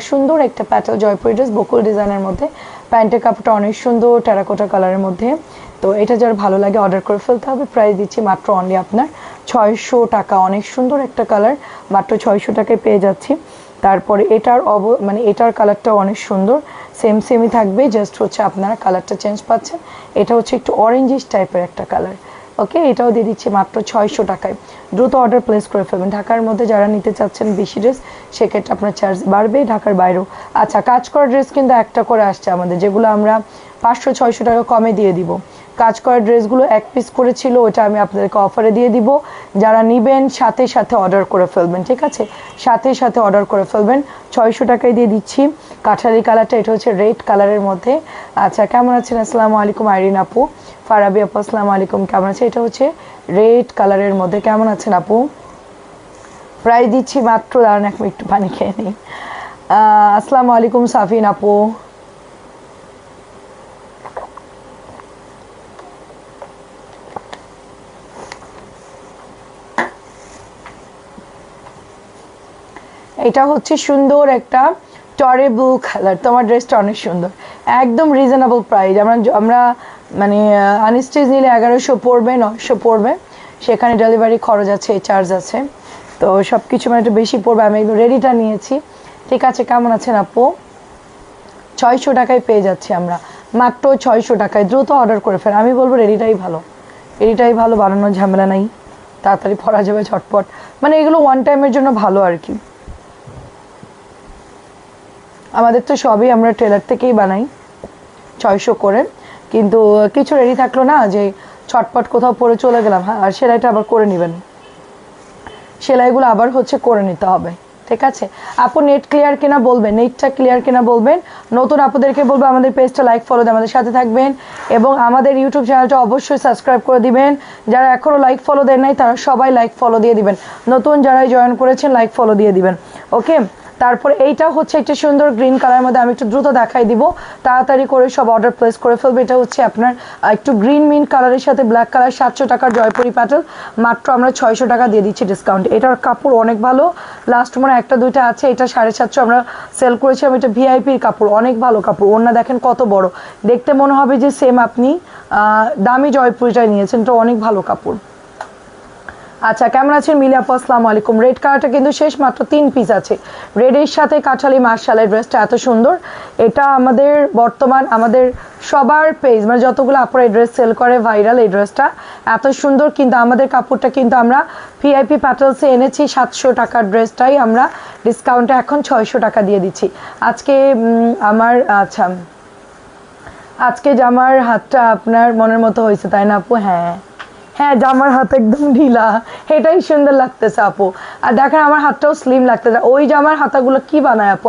সুন্দর একটা প্যাটেল জয়পুরি ড্রেস বকুল ডিজাইনের মধ্যে, প্যান্টের কাপড়টা অনেক সুন্দর টেরাকোটা কালারের মধ্যে। তো এটা যার ভালো লাগে অর্ডার করে ফেলতে হবে। প্রাইস দিচ্ছি মাত্র অনলি আপনার 600 টাকা। অনেক সুন্দর একটা কালার, মাত্র 600 টাকায় পেয়ে যাচ্ছি। তারপরে এটার মানে এটার কালারটাও অনেক সুন্দর, সেমই থাকবে, জাস্ট হচ্ছে আপনারা কালারটা চেঞ্জ পাচ্ছেন। এটা হচ্ছে একটু অরেঞ্জিশ টাইপের একটা কালার। ওকে, এটাও দিয়ে দিচ্ছি মাত্র 600 টাকায়। দ্রুত অর্ডার প্লেস করে ফেলবেন। ঢাকার মধ্যে যারা নিতে চাচ্ছেন বেশি ড্রেস, সেক্ষেত্রে আপনার চার্জ বাড়বে, ঢাকার বাইরেও। আচ্ছা, কাজ করা ড্রেস কিন্তু একটা করে আসছে আমাদের, যেগুলো আমরা 500-600 টাকা কমে দিয়ে দিব। কাজ করা ড্রেসগুলো এক পিস করে ছিল, ওটা আমি আপনাদেরকে অফারে দিয়ে দিব। যারা নেবেন সাথে অর্ডার করে ফেলবেন, ঠিক আছে? সাথে অর্ডার করে ফেলবেন। 600 টাকায় দিয়ে দিচ্ছি। কাঠালি কালারটা, এটা হচ্ছে রেড কালারের মধ্যে। আচ্ছা, কেমন আছেন? আসসালামু আলাইকুম আইরিন আপু, ফারাবি আপু আসসালামু আলাইকুম, কেমন আছে? এটা হচ্ছে রেড কালারের মধ্যে, কেমন আছেন আপু? প্রায় দিচ্ছি মাত্র, দাঁড়ান এক মিনিট একটু পানি খেয়ে নিই। আসসালামু আলাইকুম সাফিন আপু। এটা হচ্ছে সুন্দর একটা টরে ব্লু কালার। তোমার ড্রেসটা অনেক সুন্দর, একদম রিজনেবল প্রাইস। আমরা মানে আনস্টিচ নিলে 1100 পড়বে, 900 পড়বে, সেখানে ডেলিভারি খরচ আছে, চার্জ আছে, তো সব কিছু মানে একটু বেশি পড়বে। আমি একদম রেডিটা নিয়েছি, ঠিক আছে? কেমন আছেন আপু? 600 টাকায় পেয়ে যাচ্ছি আমরা, মাত্র 600 টাকায়। দ্রুত অর্ডার করে ফেলেন। আমি বলবো রেডিটাই ভালো, বানানোর ঝামেলা নাই, তাড়াতাড়ি পরা যাবে ঝটপট। মানে এগুলো ওয়ান টাইমের জন্য ভালো আর কি। আমাদের তো সবই আমরা টেলার থেকেই বানাই 600 করে, কিন্তু কিছু রেডি থাকলো না যে ছটপট কোথাও পরে চলে গেলাম। হ্যাঁ, আর সেলাইটা আবার করে নেবেন, সেলাইগুলো আবার হচ্ছে করে নিতে হবে, ঠিক আছে? আপু নেট ক্লিয়ার কিনা বলবেন, নেটটা ক্লিয়ার কিনা বলবেন। নতুন আপুদেরকে বলবো আমাদের পেজটা লাইক ফলো দিয়ে আমাদের সাথে থাকবেন, এবং আমাদের ইউটিউব চ্যানেলটা অবশ্যই সাবস্ক্রাইব করে দিবেন। যারা এখনও লাইক ফলো দেন নাই তারা সবাই লাইক ফলো দিয়ে দিবেন, নতুন যারাই জয়েন করেছেন লাইক ফলো দিয়ে দিবেন। ওকে, তারপরে এইটা হচ্ছে একটা সুন্দর গ্রিন কালারের মধ্যে, আমি একটু দ্রুত দেখাই দিব, তাড়াতাড়ি করে সব অর্ডার প্লেস করে ফেলবে। এটা হচ্ছে আপনার একটু গ্রিন মিন্ট কালারের সাথে ব্ল্যাক কালার, 700 টাকার জয়পুরি প্যাটেল, মাত্র আমরা 600 টাকা দিয়ে দিচ্ছি ডিসকাউন্ট। এটার কাপড় অনেক ভালো, লাস্ট মনে একটা দুইটা আছে, এটা 750 আমরা সেল করেছিলাম। এটা ভিআইপির কাপড়, অনেক ভালো কাপড়। ওড়না দেখেন কত বড়, দেখতে মনে হবে যে সেম আপনি দামি জয়পুরিটাই নিয়েছেন, তো অনেক ভালো কাপড়। আচ্ছা, কেমন আছেন মিলি আপু? আসসালামু আলাইকুম। রেড কালারটা কিন্তু শেষ, মাত্র 3 পিস আছে। রেডের সাথে কাঠালি মার্শালের ড্রেসটা এত সুন্দর। এটা আমাদের বর্তমান আমাদের সবার পেজ, মানে যতগুলো আপুরা এই ড্রেস সেল করে ভাইরাল, এই ড্রেসটা এত সুন্দর। কিন্তু আমাদের কাপড়টা কিন্তু আমরা ভিআইপি প্যাটেলসে এনেছি 700 টাকার ড্রেসটাই আমরা ডিসকাউন্টে এখন 600 টাকা দিয়ে দিচ্ছি আজকে। আমার আচ্ছা, আজকে জামার হাতটা আপনার মনের মতো হয়েছে তাই না আপু? হ্যাঁ, জামার হাত একদম ঢিলা, এটাই সুন্দর লাগতেছে আপু। আর দেখেন আমার হাতটাও স্লিম লাগতেছে। ওই জামার হাতাগুলো কি বানায় আপু?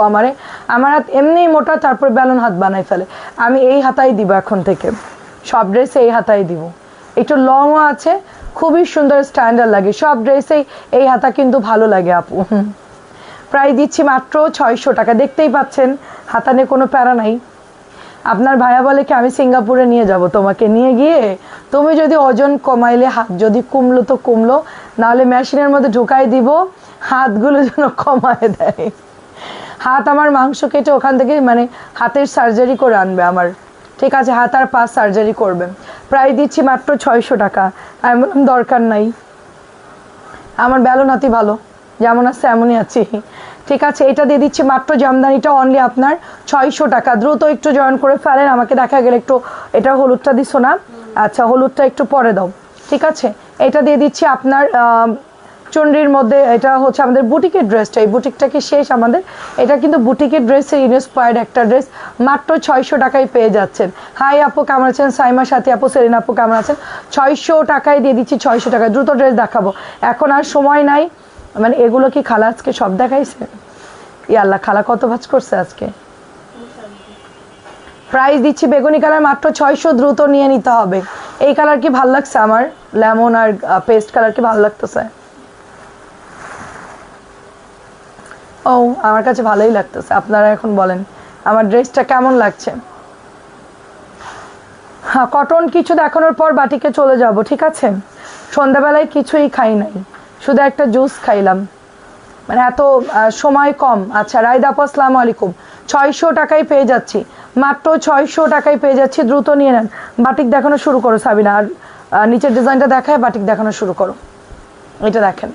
আমার হাত এমনি মোটা, তারপর বেলুন হাত বানাই ফেলে। আমি এই হাতাই দিব এখন থেকে, সব ড্রেসে এই হাতাই দিব। একটু লংও আছে, খুবই সুন্দর স্ট্যান্ডার্ড লাগে সব ড্রেসেই। এই হাতা কিন্তু ভালো লাগে আপু। প্রায় দিচ্ছি মাত্র 600 টাকা। দেখতেই পাচ্ছেন হাতা নিয়ে কোনো প্যারা নাই। আপনার ভাইয়া বলে কি আমি সিঙ্গাপুরে নিয়ে যাব তোমাকে, নিয়ে গিয়ে তুমি যদি ওজন কমাইলে, হাত যদি কমলো তো কমলো, নাহলে মেশিনের মধ্যে ঢুকাই দিব, হাতগুলো যেন কমায় দেয়। হাত আমার মাংস কেটে ওখান থেকে মানে হাতের সার্জারি করে আনবে আমার, ঠিক আছে? হাত আর পা সার্জারি করবে। প্রায় দিচ্ছি মাত্র 600 টাকা। আমি বললাম দরকার নাই, আমার বেলুন হাতি ভালো, যেমন আছে এমনই আছি, ঠিক আছে? এটা দিয়ে দিচ্ছি মাত্র, জামদানিটা অনলি আপনার 600 টাকা। দ্রুত একটু জয়েন করে ফেলেন। আমাকে দেখা গেলে একটু, এটা হলুদটা দিছো না? আচ্ছা, হলুদটা একটু পরে দাও, ঠিক আছে? এটা দিয়ে দিচ্ছি আপনার চুনরির মধ্যে। এটা হচ্ছে আমাদের বুটিকের ড্রেসটা, এই বুটিকটা কি শেষ আমাদের। এটা কিন্তু বুটিকের ড্রেসের ইন্সপায়ার্ড একটা ড্রেস, মাত্র 600 টাকায় পেয়ে যাচ্ছেন। হাই আপু কেমন আছেন? সাইমা সাথী আপু, সেলিনা আপু কেমন আছেন? 600 টাকায় দিয়ে দিচ্ছি, 600 টাকায়। দ্রুত ড্রেস দেখাবো, এখন আর সময় নাই। মানে এগুলো কি খালা আজকে সব দেখাইছে? আল্লাহ, খালা কত ভাজ করছে আজকে। প্রাইস দিচ্ছি বেগুনি কালার, মাত্র 600। দ্রুত নিয়ে নিতে হবে। এই কালার কি ভালো লাগছে আমার? লেমন আর পেস্ট কালার কি ভালো লাগতেছে? ও, আমার কাছে ভালোই লাগতেছে। আপনারা এখন বলেন আমার ড্রেসটা কেমন লাগছে। হ্যাঁ, কটন কিছু দেখানোর পর বাটিকে চলে যাব, ঠিক আছে? সন্ধ্যাবেলায় কিছুই খাই নাই, শুধু একটা জুস খাইলাম। মানে এত সময় কম। আচ্ছা রায়দা আপু আসসালামু আলাইকুম, 600 টাকায় পেয়ে যাচ্ছি, মাত্র 600 টাকায় পেয়ে যাচ্ছি, দ্রুত নিয়ে নেন। বাটিক দেখানো শুরু করো সাবিনা, আর নিচের ডিজাইনটা দেখায় বাটিক দেখানো শুরু করো। এটা দেখেন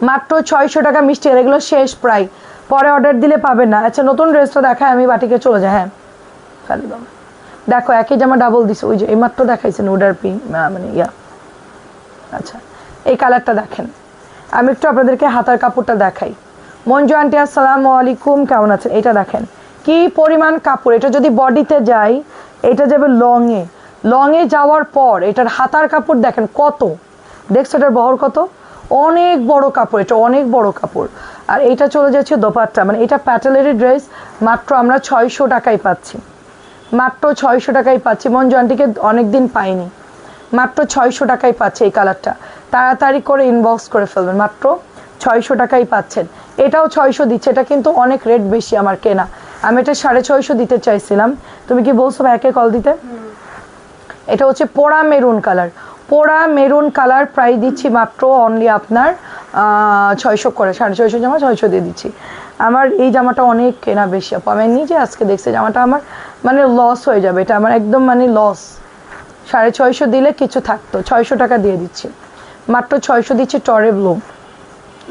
মাত্র 600 টাকা মিষ্টি, আর এগুলো শেষ প্রায়, পরে অর্ডার দিলে পাবেন না। আচ্ছা নতুন ড্রেসটা দেখায়, আমি বাটিকে চলে যাই। হ্যাঁ খালি দাও, দেখো একই জামা ডাবল দিছে, ওই যে এই মাত্র দেখাইছেন উডার পিঙ্ক মানে ইয়া। আচ্ছা এই কালারটা দেখেন, আমি একটু আপনাদেরকে হাতার কাপড়টা দেখাই। মঞ্জু আন্টি আসসালামু আলাইকুম, কেমন আছেন? এটা দেখেন কি পরিমাণ কাপড়, এটা যদি বডিতে যায় এটা যাবে লংয়ে, লংয়ে যাওয়ার পর এটার হাতার কাপড় দেখেন কত, দেখছো এটার বহর কত, অনেক বড় কাপড়, এটা অনেক বড় কাপড়। আর এটা চলে যাচ্ছে দোপাট্টা, মানে এটা প্যাটেলের ড্রেস, মাত্র আমরা 600 টাকায় পাচ্ছি, মাত্র 600 টাকায় পাচ্ছি। মঞ্জু আন্টিকে অনেকদিন পাইনি, মাত্র 600 টাকায় পাচ্ছে এই কালারটা, তাড়াতাড়ি করে ইনবক্স করে ফেলবেন, মাত্র 600 টাকায় পাচ্ছেন। এটাও 600 দিচ্ছে, এটা কিন্তু অনেক রেট বেশি আমার কেনা, আমি এটা 650 দিতে চাইছিলাম। তুমি কি বলছো ভাইকে কল দিতে? এটা হচ্ছে পোড়া মেরুন কালার, পোড়া মেরুন কালার, প্রাইস দিচ্ছি মাত্র অনলি আপনার 600 করে, 650 জামা 600 দিয়ে দিচ্ছি। আমার এই জামাটা অনেক কেনা বেশি আপু, আমি নিজে আজকে দেখছি জামাটা আমার মানে লস হয়ে যাবে, এটা আমার একদম মানে লস। 650 দিলে কিছু থাকতো, 600 টাকা দিয়ে দিচ্ছি, মাত্র 600 দিচ্ছি। টরে ব্লু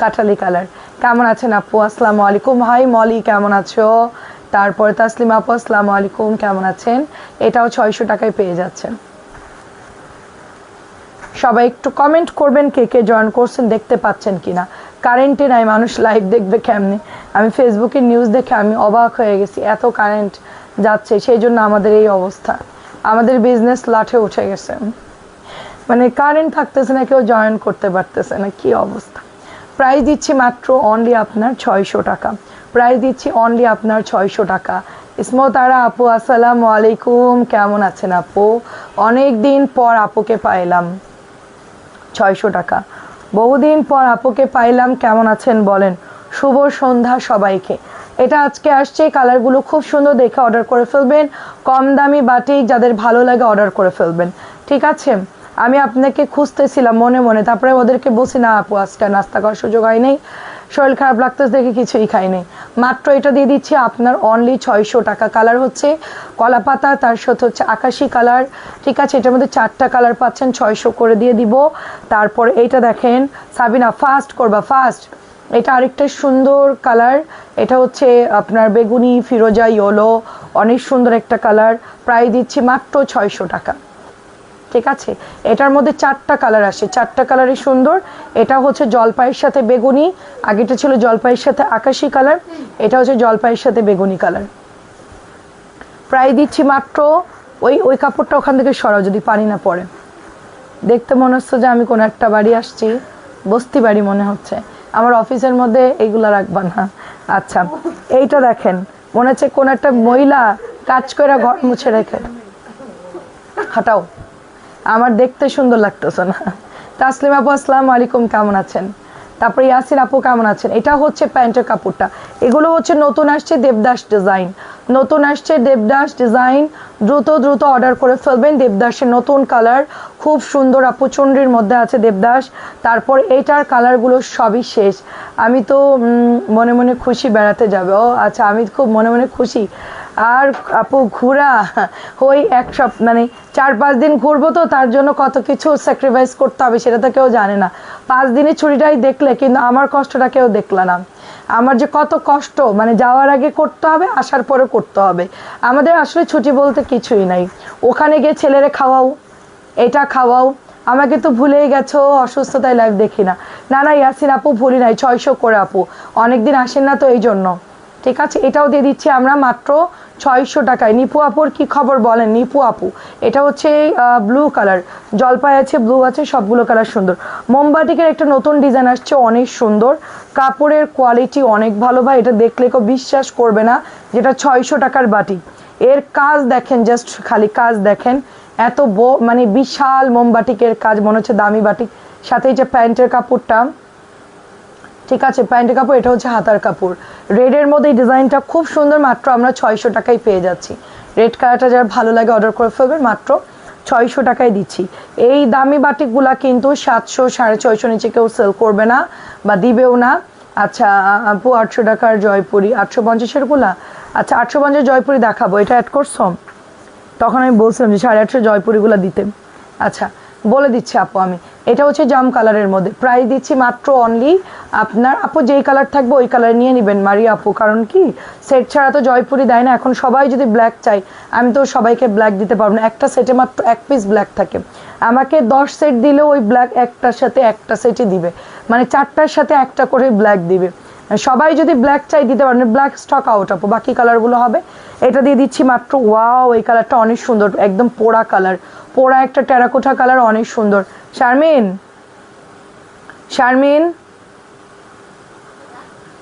কাঠালি কালার, কেমন আছেন আপু? আসসালামু আলাইকুম, হাই মলি কেমন আছো? তারপরে তাসলিমা আপু আসসালামু আলাইকুম, কেমন আছেন? এটাও 600 টাকায় পেয়ে যাচ্ছেন। সবাই একটু কমেন্ট করবেন কে কে জয়েন করছেন, দেখতে পাচ্ছেন কিনা। কারেন্টে নাই, মানুষ লাইভ দেখবে কেমনে? আমি ফেসবুকে নিউজ দেখে আমি অবাক হয়ে গেছি, এত কারেন্ট যাচ্ছে, সেই জন্য আমাদের এই অবস্থা, আমাদের বিজনেস লাঠে উঠে গেছে, মানে কারেন্ট থাকতেছে না, কেউ জয়েন করতে পারতেছে না, কি অবস্থা। প্রাইস দিচ্ছি মাত্র অনলি আপনার 600 টাকা, প্রাইস দিচ্ছি অনলি আপনার 600 টাকা। ইসমতারা আপু আসসালামু আলাইকুম, কেমন আছেন আপু? অনেক দিন পর আপুকে পাইলাম, 600 টাকা, বহুদিন পর আপুকে পাইলাম, কেমন আছেন বলেন? শুভ সন্ধ্যা সবাইকে। এটা আজকে আসছে, কালারগুলো খুব সুন্দর, দেখে অর্ডার করে ফেলবেন, কম দামি বাটিক যাদের ভালো লাগে অর্ডার করে ফেলবেন, ঠিক আছে? আমি আপনাকে খুঁজতেছিলাম মনে মনে, তারপরে ওদেরকে বলছি না আপু আজকে নাস্তা করার সুযোগ হয় নাই, শরীর খারাপ লাগতেছে দেখে কিছুই খাইনি, মাত্র এটা দিয়ে দিচ্ছি আপনার অনলি 600 টাকা। কালার হচ্ছে কলা পাতা, তার সাথে হচ্ছে আকাশি কালার, ঠিক আছে? এটার মধ্যে 4টা কালার পাচ্ছেন, 600 করে দিয়ে দিব। তারপর এইটা দেখেন সাবিনা, ফাস্ট করবা ফাস্ট, এটা আরেকটা সুন্দর কালার, এটা হচ্ছে আপনার বেগুনি ফিরোজা ইয়েলো, অনেক সুন্দর একটা কালার, প্রাইস দিচ্ছি মাত্র 600 টাকা, ঠিক আছে? এটার মধ্যে 4টা কালার আসে, 4টা কালারই সুন্দর। এটা হচ্ছে জলপাইয়ের সাথে বেগুনি, আগেটা ছিল জলপাইয়ের সাথে আকাশি কালার, এটা হচ্ছে জলপাইয়ের সাথে বেগুনি কালার। প্রাইস দিচ্ছি মাত্র, ওই কাপড়টা ওখান থেকে সরাও যদি পানি না পড়ে, দেখতে মনে হচ্ছে যে আমি কোনো একটা বাড়ি আসছি, বস্তি বাড়ি মনে হচ্ছে, আমার অফিসের মধ্যে এইগুলা রাখবা না। আচ্ছা এইটা দেখেন, মনে হচ্ছে কোন একটা মহিলা কাজ করে ঘর মুছে রেখে, হাঁটাও, আমার দেখতে সুন্দর লাগতেছে না। তাসলিমা আপু আসসালামু আলাইকুম, কেমন আছেন? তারপরে ইয়াসিন আপু কেমন আছেন? এটা হচ্ছে প্যান্টের কাপড়টা, এগুলো হচ্ছে নতুন আসছে দেবদাস ডিজাইন, নতুন আসছে দেবদাস ডিজাইন, দ্রুত দ্রুত অর্ডার করে ফেলবেন। দেবদাসের নতুন কালার, খুব সুন্দর আপু, চুনরির মধ্যে আছে দেবদাস। তারপর এইটার কালারগুলো সবই শেষ, আমি তো মনে মনে খুশি বেড়াতে যাবে। ও আচ্ছা, আমি খুব মনে মনে খুশি। আর আপু ঘোরা ওই মানে 4-5 দিন ঘুরবো, তো তার জন্য কত কিছু স্যাক্রিফাইস করতে হবে সেটা তো কেউ জানে না। 5 দিনের ছুটিটাই দেখলে, কিন্তু আমার কষ্টটা কেউ দেখলা না, আমার যে কত কষ্ট, মানে যাওয়ার আগে করতে হবে, আসার পরে করতে হবে। আমাদের আসলে ছুটি বলতে কিছুই নাই, ওখানে গিয়ে ছেলেরে খাওয়াও, এটা খাওয়াও, আমাকে তো ভুলেই গেছো, অসুস্থতায় লাইভ দেখি না। না না ইয়াসিন আপু ভুলি নাই, 600 করে আপু, অনেকদিন আসেন না তো এই জন্য, ঠিক আছে? এটাও দিয়ে দিচ্ছি আমরা মাত্র 600 টাকায়। নিপু আপুর কি খবর বলেন? নিপু আপু এটা হচ্ছে ব্লু কালার, জলপাই আছে, ব্লু আছে, সবগুলো কালার সুন্দর। মোমবাটিকের একটা নতুন ডিজাইন আসছে, অনেক সুন্দর, কাপড়ের কোয়ালিটি অনেক ভালো ভাই, এটা দেখলে কেউ বিশ্বাস করবে না যেটা 600 টাকার বাটি। এর কাজ দেখেন, জাস্ট খালি কাজ দেখেন, এত মানে বিশাল মোমবাটিকের কাজ, মনে হচ্ছে দামি বাটিক। সাথে এই যে প্যান্টের কাপড়টা, ঠিক আছে, প্যান্টের কাপড়, এটা হচ্ছে হাতার কাপড়, রেডের মধ্যে এই ডিজাইনটা খুব সুন্দর, মাত্র আমরা 600 টাকায় পেয়ে যাচ্ছি। রেড কালারটা যারা ভালো লাগে অর্ডার করে ফেলবেন, মাত্র 600 টাকায় দিচ্ছি। এই দামি বাটিকগুলা কিন্তু 700 650 নিচে কেউ সেল করবে না বা দিবেও না, আচ্ছা আপু 800 টাকার জয়পুরি 850-এর গুলা। আচ্ছা 850 জয়পুরি দেখাবো, এটা অ্যাড করছো? তখন আমি বলছিলাম যে 850 জয়পুরিগুলো দিতে। আচ্ছা বলে দিচ্ছি আপু আমি, এটা হচ্ছে জাম কালারের মধ্যে, প্রাইস দিচ্ছি মাত্র অনলি আপনার আপু যেই কালার থাকবে ওই কালার নিয়ে নেবেন মারিয়া আপু, কারণ কি সেট ছাড়া তো জয়পুরি দেয় না। এখন সবাই যদি ব্ল্যাক চাই, আমি তো সবাইকে ব্ল্যাক দিতে পারবো না, একটা সেটে মাত্র 1 পিস ব্ল্যাক থাকে। আমাকে 10 সেট দিলেও ওই ব্ল্যাক একটার সাথে একটা সেটই দিবে, মানে 4টার সাথে একটা করে ব্ল্যাক দিবে। সবাই যদি ব্ল্যাক চাই দিতে পারেন, ব্ল্যাক স্টক আউট আপু, বাকি কালারগুলো হবে। এটা দিয়ে দিচ্ছি মাত্র, ওয়াও এই কালারটা অনেক সুন্দর, একদম পোড়া কালার, পোড়া একটা টেরাকোটা কালার, অনেক সুন্দর। শারমিন, শারমিন,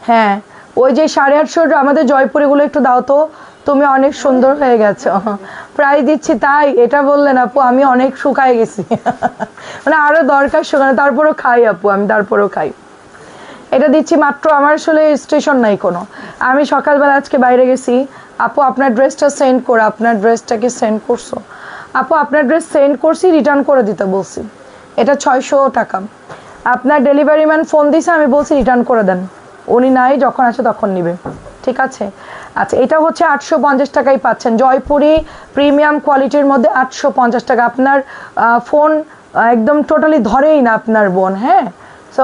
হ্যাঁ ওই যে 850 আমাদের জয়পুরিগুলো একটু দাও তো, তুমি অনেক সুন্দর হয়ে গেছো। প্রাইস দিচ্ছি তাই এটা বললেন আপু, আমি অনেক শুকায় গেছি। মানে আরো দরকার শুকানো, তারপরেও খাই আপু আমি, তারপরেও খাই। এটা দিচ্ছি মাত্র, আমার আসলে স্টেশন নাই কোনো, আমি সকালবেলা আজকে বাইরে গেছি। আপু আপনার ড্রেসটা সেন্ড করে, আপনার ড্রেসটাকে সেন্ড করছো আপু? আপনার ড্রেস সেন্ড করছি, রিটার্ন করে দিতে বলছি। এটা 600 টাকা। আপনার ডেলিভারি ম্যান ফোন দিছে, আমি বলছি রিটার্ন করে দেন, উনি নাই, যখন আসে তখন নিবে, ঠিক আছে? আচ্ছা এটা হচ্ছে 850 টাকাই পাচ্ছেন জয়পুরি প্রিমিয়াম কোয়ালিটির মধ্যে, 850 টাকা। আপনার ফোন একদম টোটালি ধরেই না আপনার বোন, হ্যাঁ। সো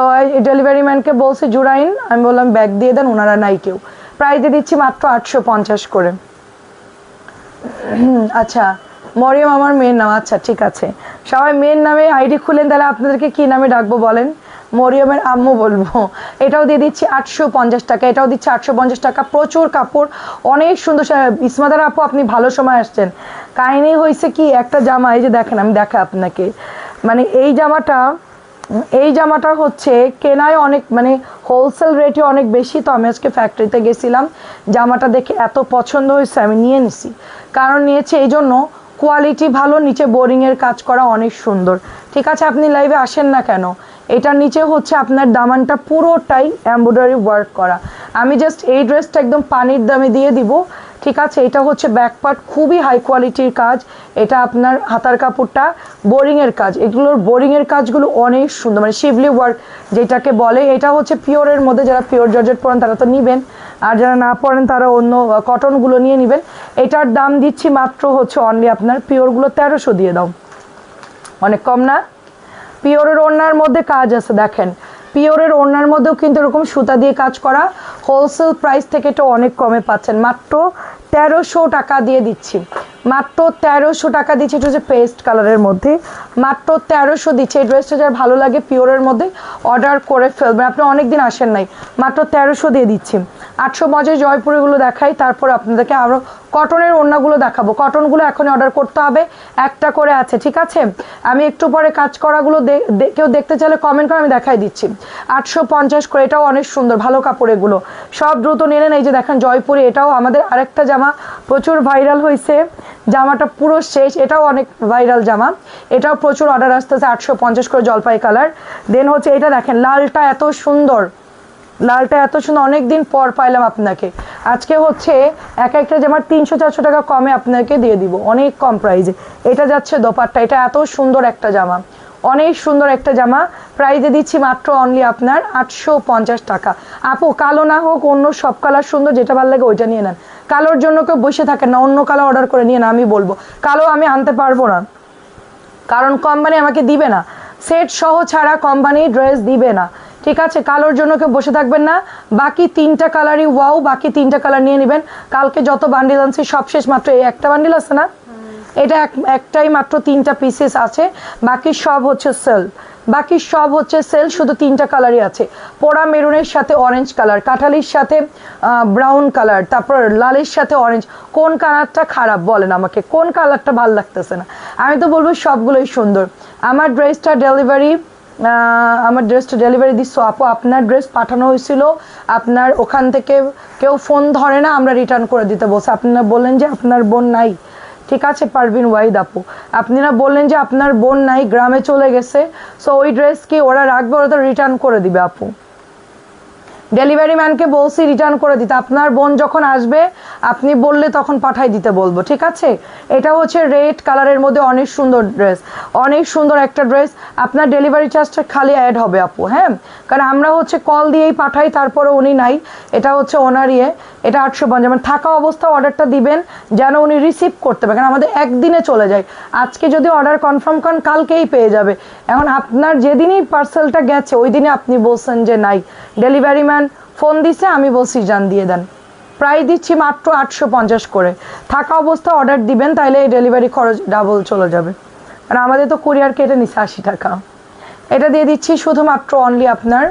ডেলিভারি ম্যানকে বলছি জুরাইন, আমি বললাম ব্যাগ দিয়ে দেন, ওনারা নাই কেউ। প্রাইজে দিচ্ছি মাত্র 850 করে। আচ্ছা মরিয়ম আমার মেয়ের নাম, আচ্ছা ঠিক আছে, সবাই মেয়ের নামে আইডি খুলেন, তাহলে আপনাদেরকে কি নামে ডাকবো বলেন? মরিয়মের আম্মু বলবো। এটাও দিয়ে দিচ্ছি 850 টাকা, এটাও দিচ্ছি 850 টাকা। প্রচুর কাপড়, অনেক সুন্দর। ইসমাদার আপু আপনি ভালো সময় আসছেন। কাহিনী হয়েছে কি, একটা জামা এই যে দেখেন, আমি দেখা আপনাকে, মানে এই জামাটা হচ্ছে কেনায় অনেক, মানে হোলসেল রেটে অনেক বেশি। তো আমি আজকে ফ্যাক্টরিতে গেছিলাম, জামাটা দেখে এত পছন্দ হয়েছে আমি নিয়ে নিছি। কারণ নিয়েছি এই জন্য, কোয়ালিটি ভালো, নিচে বোরিংয়ের কাজ করা, অনেক সুন্দর। ঠিক আছে আপনি লাইভে আসেন না কেন? এটার নিচে হচ্ছে আপনার দামানটা পুরোটাই এমব্রয়ডারি ওয়ার্ক করা। আমি জাস্ট এই ড্রেসটা একদম পানির দামে দিয়ে দিব, ঠিক আছে? এটা হচ্ছে ব্যাক পার্ট, খুবই হাই কোয়ালিটির কাজ। এটা আপনার হাতার কাপড়টা বোরিংয়ের কাজ, এগুলোর বোরিংয়ের কাজগুলো অনেক সুন্দর, মানে শিবলি ওয়ার্ক যেটাকে বলে। এটা হচ্ছে পিওরের মধ্যে, যারা পিওর জর্জেট পরেন তারা তো নিবেন, আর যারা না পরেন তারা অন্য কটনগুলো নিয়ে নেবেন। এটার দাম দিচ্ছি মাত্র হচ্ছে অনলি আপনার, পিওরগুলো 1300 দিয়ে দাও, অনেক কম না? পিওরের ওড়নার মধ্যে কাজ আছে দেখেন, পিওরের ওড়নার মধ্যেও কিন্তু এরকম সুতা দিয়ে কাজ করা। হোলসেল প্রাইস থেকে তো অনেক কমে পাচ্ছেন, মাত্র 1300 টাকা দিয়ে দিচ্ছি, মাত্র 1300 টাকা দিচ্ছি। এটা হচ্ছে পেস্ট কালারের মধ্যে, মাত্র 1300 দিচ্ছে। এই ড্রেসটা যার ভালো লাগে পিওরের মধ্যে অর্ডার করে ফেলবেন, আপনি অনেক দিন আসেন নাই, মাত্র 1300 দিয়ে দিচ্ছি। 850 জয়পুরিগুলো দেখাই, তারপর আপনাদেরকে আরও কটনের ওড়নাগুলো দেখাবো। কটনগুলো এখনই অর্ডার করতে হবে, একটা করে আছে, ঠিক আছে? আমি একটু পরে কাজ করাগুলো কেউ দেখতে চাইলে কমেন্ট করে, আমি দেখাই দিচ্ছি। 850 করে, এটাও অনেক সুন্দর, ভালো কাপড় এগুলো, সব দ্রুত নিয়ে নেন। এই যে দেখেন জয়পুরি, এটাও আমাদের আরেকটা জামা প্রচুর ভাইরাল হয়েছে, জামাটা পুরো শেষ, এটাও অনেক ভাইরাল জামা, এটাও প্রচুর অর্ডার আসতেছে। 850 করে জলপাই কালার। দেন হচ্ছে এটা দেখেন, লালটা এত সুন্দর, লালটা এত সুন্দর, অনেকদিন পর পাইলাম আপনাকে। আজকে হচ্ছে এক একটা জামার 300-400 টাকা কমে আপনাকে দিয়ে দিব, অনেক কম প্রাইজে। এটা যাচ্ছে দোপাট্টা, এটা এত সুন্দর একটা জামা, অনেক সুন্দর একটা জামা। প্রাইজে দিচ্ছি মাত্র অনলি আপনার 850 টাকা। আপু কালো না হোক, অন্য সব কালার সুন্দর, যেটা ভালো লাগে ওইটা নিয়ে নেন। কালোর জন্য কেউ বসে থাকেন না, অন্য কালার অর্ডার করে নিয়ে না, আমি বলবো কালো আমি আনতে পারবো না, কারণ কোম্পানি আমাকে দিবে না, সেট সহ ছাড়া কোম্পানি ড্রেস দিবে না, ঠিক আছে? কালোর জন্য কেউ বসে থাকবেন না, বাকি 3টা কালারই ওয়াও, বাকি 3টা কালার নিয়ে নেবেন। কালকে যত বান্ডিল আনছি সব শেষ, মাত্র এই একটা বান্ডিল আছে না, এটা একটাই মাত্র 3টা পিসেস আছে, বাকি সব হচ্ছে সেল, বাকি সব হচ্ছে সেল, শুধু 3টা কালারই আছে। পোড়া মেরুনের সাথে অরেঞ্জ কালার, কাঁঠালির সাথে ব্রাউন কালার, তারপর লালের সাথে অরেঞ্জ। কোন কালারটা খারাপ বলেন আমাকে, কোন কালারটা ভাল লাগতেছে না? আমি তো বলবো সবগুলোই সুন্দর। আমার ড্রেসটা ডেলিভারি দিচ্ছ আপু, আপনার ড্রেস পাঠানো হয়েছিল, আপনার ওখান থেকে কেউ ফোন ধরে না, আমরা রিটার্ন করে দিতে বলছি। আপনারা বললেন যে আপনার বোন নাই, ঠিক আছে? পারভিন ওয়াহিদ আপু, আপনারা বললেন যে আপনার বোন নাই, গ্রামে চলে গেছে, সো ওই ড্রেস কি ওরা রাখবে? ওরা তো রিটার্ন করে দিবে আপু। ডেলিভারি ম্যানকে বলছি রিটার্ন করে দিতে, আপনার বোন যখন আসবে আপনি বললে তখন পাঠাই দিতে বলবো, ঠিক আছে। এটা হচ্ছে রেড কালারের মধ্যে অনেক সুন্দর ড্রেস, অনেক সুন্দর একটা ড্রেস। আপনার ডেলিভারি চার্জটা খালি অ্যাড হবে আপু, হ্যাঁ, কারণ আমরা হচ্ছে কল দিয়েই পাঠাই, তারপরে উনি নাই, এটা হচ্ছে ওনার ইয়ে। এটা 850, মানে থাকা অবস্থা অর্ডারটা দিবেন যেন উনি রিসিভ করতে পারেন, কারণ আমাদের একদিনে চলে যায়। আজকে যদি অর্ডার কনফার্ম করেন কালকেই পেয়ে যাবে। এখন আপনার যেদিনই পার্সেলটা গেছে ওই দিনে আপনি বলছেন যে নাই, ডেলিভারি ম্যান ফোন দিছে, আমি বলছি যান দিয়ে দেন। প্রাইস দিচ্ছি মাত্র 850 করে। থাকা অবস্থা অর্ডার দিবেন, তাইলে এই ডেলিভারি খরচ ডাবল চলে যাবে, কারণ আমাদের তো কুরিয়ার কেটে নিচ্ছে 80 টাকা। এটা দিয়ে দিচ্ছি শুধুমাত্র অনলি আপনার,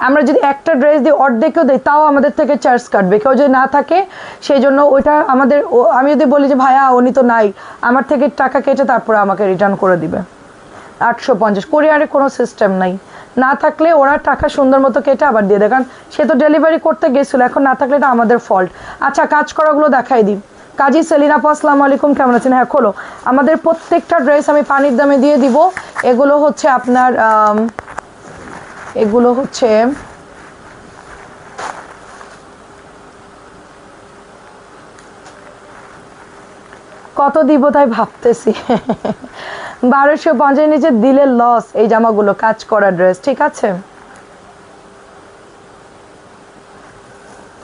আমরা যদি একটা ড্রেস দিয়ে অর্ধেকও দিই তাও আমাদের থেকে চার্জ কাটবে, কেউ যদি না থাকে সেই জন্য ওইটা আমাদের, আমি যদি বলি যে ভাইয়া উনি তো নাই, আমার থেকে টাকা কেটে তারপরে আমাকে রিটার্ন করে দিবে 850। কুরিয়ারে কোনো সিস্টেম নাই, না থাকলে ওরা টাকা সুন্দর মতো কেটে আবার দিয়ে দেয়, কারণ সে তো ডেলিভারি করতে গেছিলো, এখন না থাকলে এটা আমাদের ফল্ট। আচ্ছা, কাজ করাগুলো দেখাই দিই। কাজী সেলিনা আপু আসসালামু আলাইকুম, কেমন আছেন? হ্যাঁ খোলো। আমাদের প্রত্যেকটা ড্রেস আমি পানির দামে দিয়ে দিব। এগুলো হচ্ছে আপনার এগুলো হচ্ছে কত দিব তাই ভাবতেছি। 1250 নিচে দিলে লস। এই জামাগুলো কাজ করা ড্রেস, ঠিক আছে।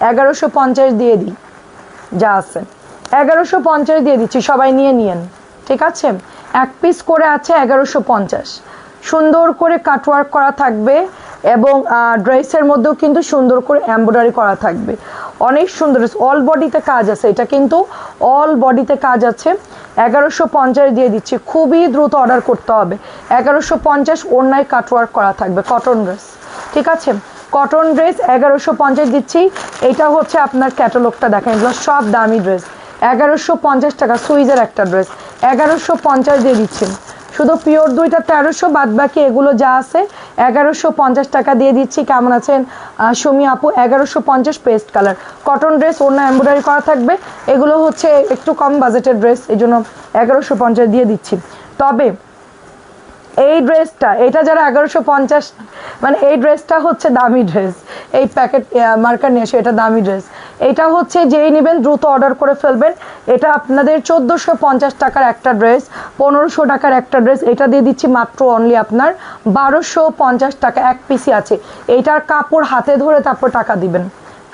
1150 দিয়ে দিই, যা আছে 1150 দিয়ে দিচ্ছি, সবাই নিয়ে নিয়েন, ঠিক আছে। এক পিস করে আছে 1150, সুন্দর করে কাটওয়ার্ক করা থাকবে এবং ড্রেসের মধ্যেও কিন্তু সুন্দর করে এমব্রয়ডারি করা থাকবে, অনেক সুন্দর। অল বডিতে কাজ আছে, এটা কিন্তু অল বডিতে কাজ আছে। 1150 দিয়ে দিচ্ছি, খুবই দ্রুত অর্ডার করতে হবে। 1150 ওড়নায় কাটওয়ার্ক করা থাকবে, কটন ড্রেস, ঠিক আছে। কটন ড্রেস 1150 দিচ্ছি। এটা হচ্ছে আপনার ক্যাটালগটা দেখেন, এগুলো সব দামি ড্রেস। 1150 টাকা, সুইজের একটা ড্রেস 1150 দিয়ে দিচ্ছি। শুধু পিওর দুইটা 1300, বাদ বাকি এগুলো যা আছে 1150 টাকা দিয়ে দিচ্ছি। কেমন আছেন সুমি আপু? 1150 পেস্ট কালার কটন ড্রেস, ওড়না এমব্রয়ডারি করা থাকবে। এগুলো হচ্ছে একটু কম বাজেটের ড্রেস, এই জন্য 1150 দিয়ে দিচ্ছি। তবে এই ড্রেসটা, এটা যারা 1150, মানে এই ড্রেসটা হচ্ছে দামি ড্রেস, এই প্যাকেট মার্কার নিয়ে এসে, এটা দামি ড্রেস। এটা হচ্ছে যেই নেবেন দ্রুত অর্ডার করে ফেলবেন। এটা আপনাদের 1450 টাকার একটা ড্রেস, 1500 টাকার একটা ড্রেস। এটা দিয়ে দিচ্ছি মাত্র অনলি আপনার 1250 টাকা, এক পিসি আছে। এইটার কাপড় হাতে ধরে তারপর টাকা দিবেন,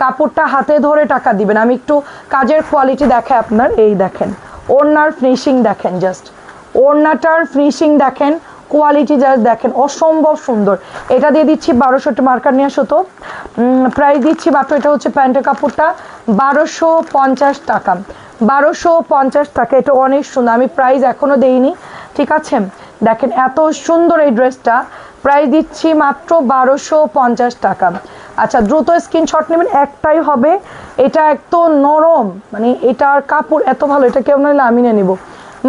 কাপড়টা হাতে ধরে টাকা দিবেন। আমি একটু কাজের কোয়ালিটি দেখে আপনার, এই দেখেন ওড়নার ফিনিশিং দেখেন, জাস্ট ওড়নাটার ফিনিশিং দেখেন, কোয়ালিটি জাস্ট দেখেন, অসম্ভব সুন্দর। এটা দিয়ে দিচ্ছি 1200 মার্কার নিয়ে আসো তো, প্রাইস দিচ্ছি মাত্র, এটা হচ্ছে প্যান্টের কাপড়টা 1250 টাকা, 1250 টাকা। এটা অনেক সুন্দর, আমি প্রাইস এখনো দেইনি, ঠিক আছে। দেখেন এত সুন্দর এই ড্রেসটা, প্রাইস দিচ্ছি মাত্র 1250 টাকা। আচ্ছা, দ্রুত স্ক্রিনশট নেবেন, একটাই হবে। এটা এত নরম, মানে এটার কাপড় এত ভালো, এটা কেউ নইলে আমি নিয়ে নিব।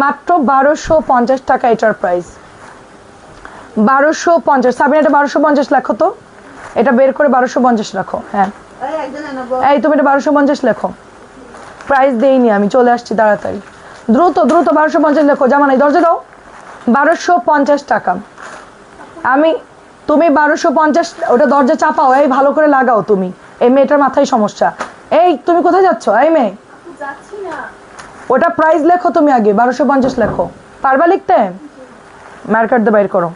মাত্র 1250 টাকা এটার প্রাইস, 1250। সাবিনা এটা 1250 লেখো তো, এটা বের করে 1250 রাখো। হ্যাঁ এই তুমি এটা 1250 লেখো, প্রাইস দেইনি আমি, চলে আসছি তাড়াতাড়ি, দ্রুত দ্রুত 1250 লেখো। জামা নাই, দরজা দাও। 1250 টাকা। আমি, তুমি 1250, ওটা দরজা চাপাও, এই ভালো করে লাগাও তুমি, এই মেয়েটার মাথায় সমস্যা। এই তুমি কোথায় যাচ্ছ এই মেয়ে? ওটা প্রাইস লেখো তুমি আগে, 1250 লেখো। পারবা লিখতে? মার্কার দিয়ে বাইর করো,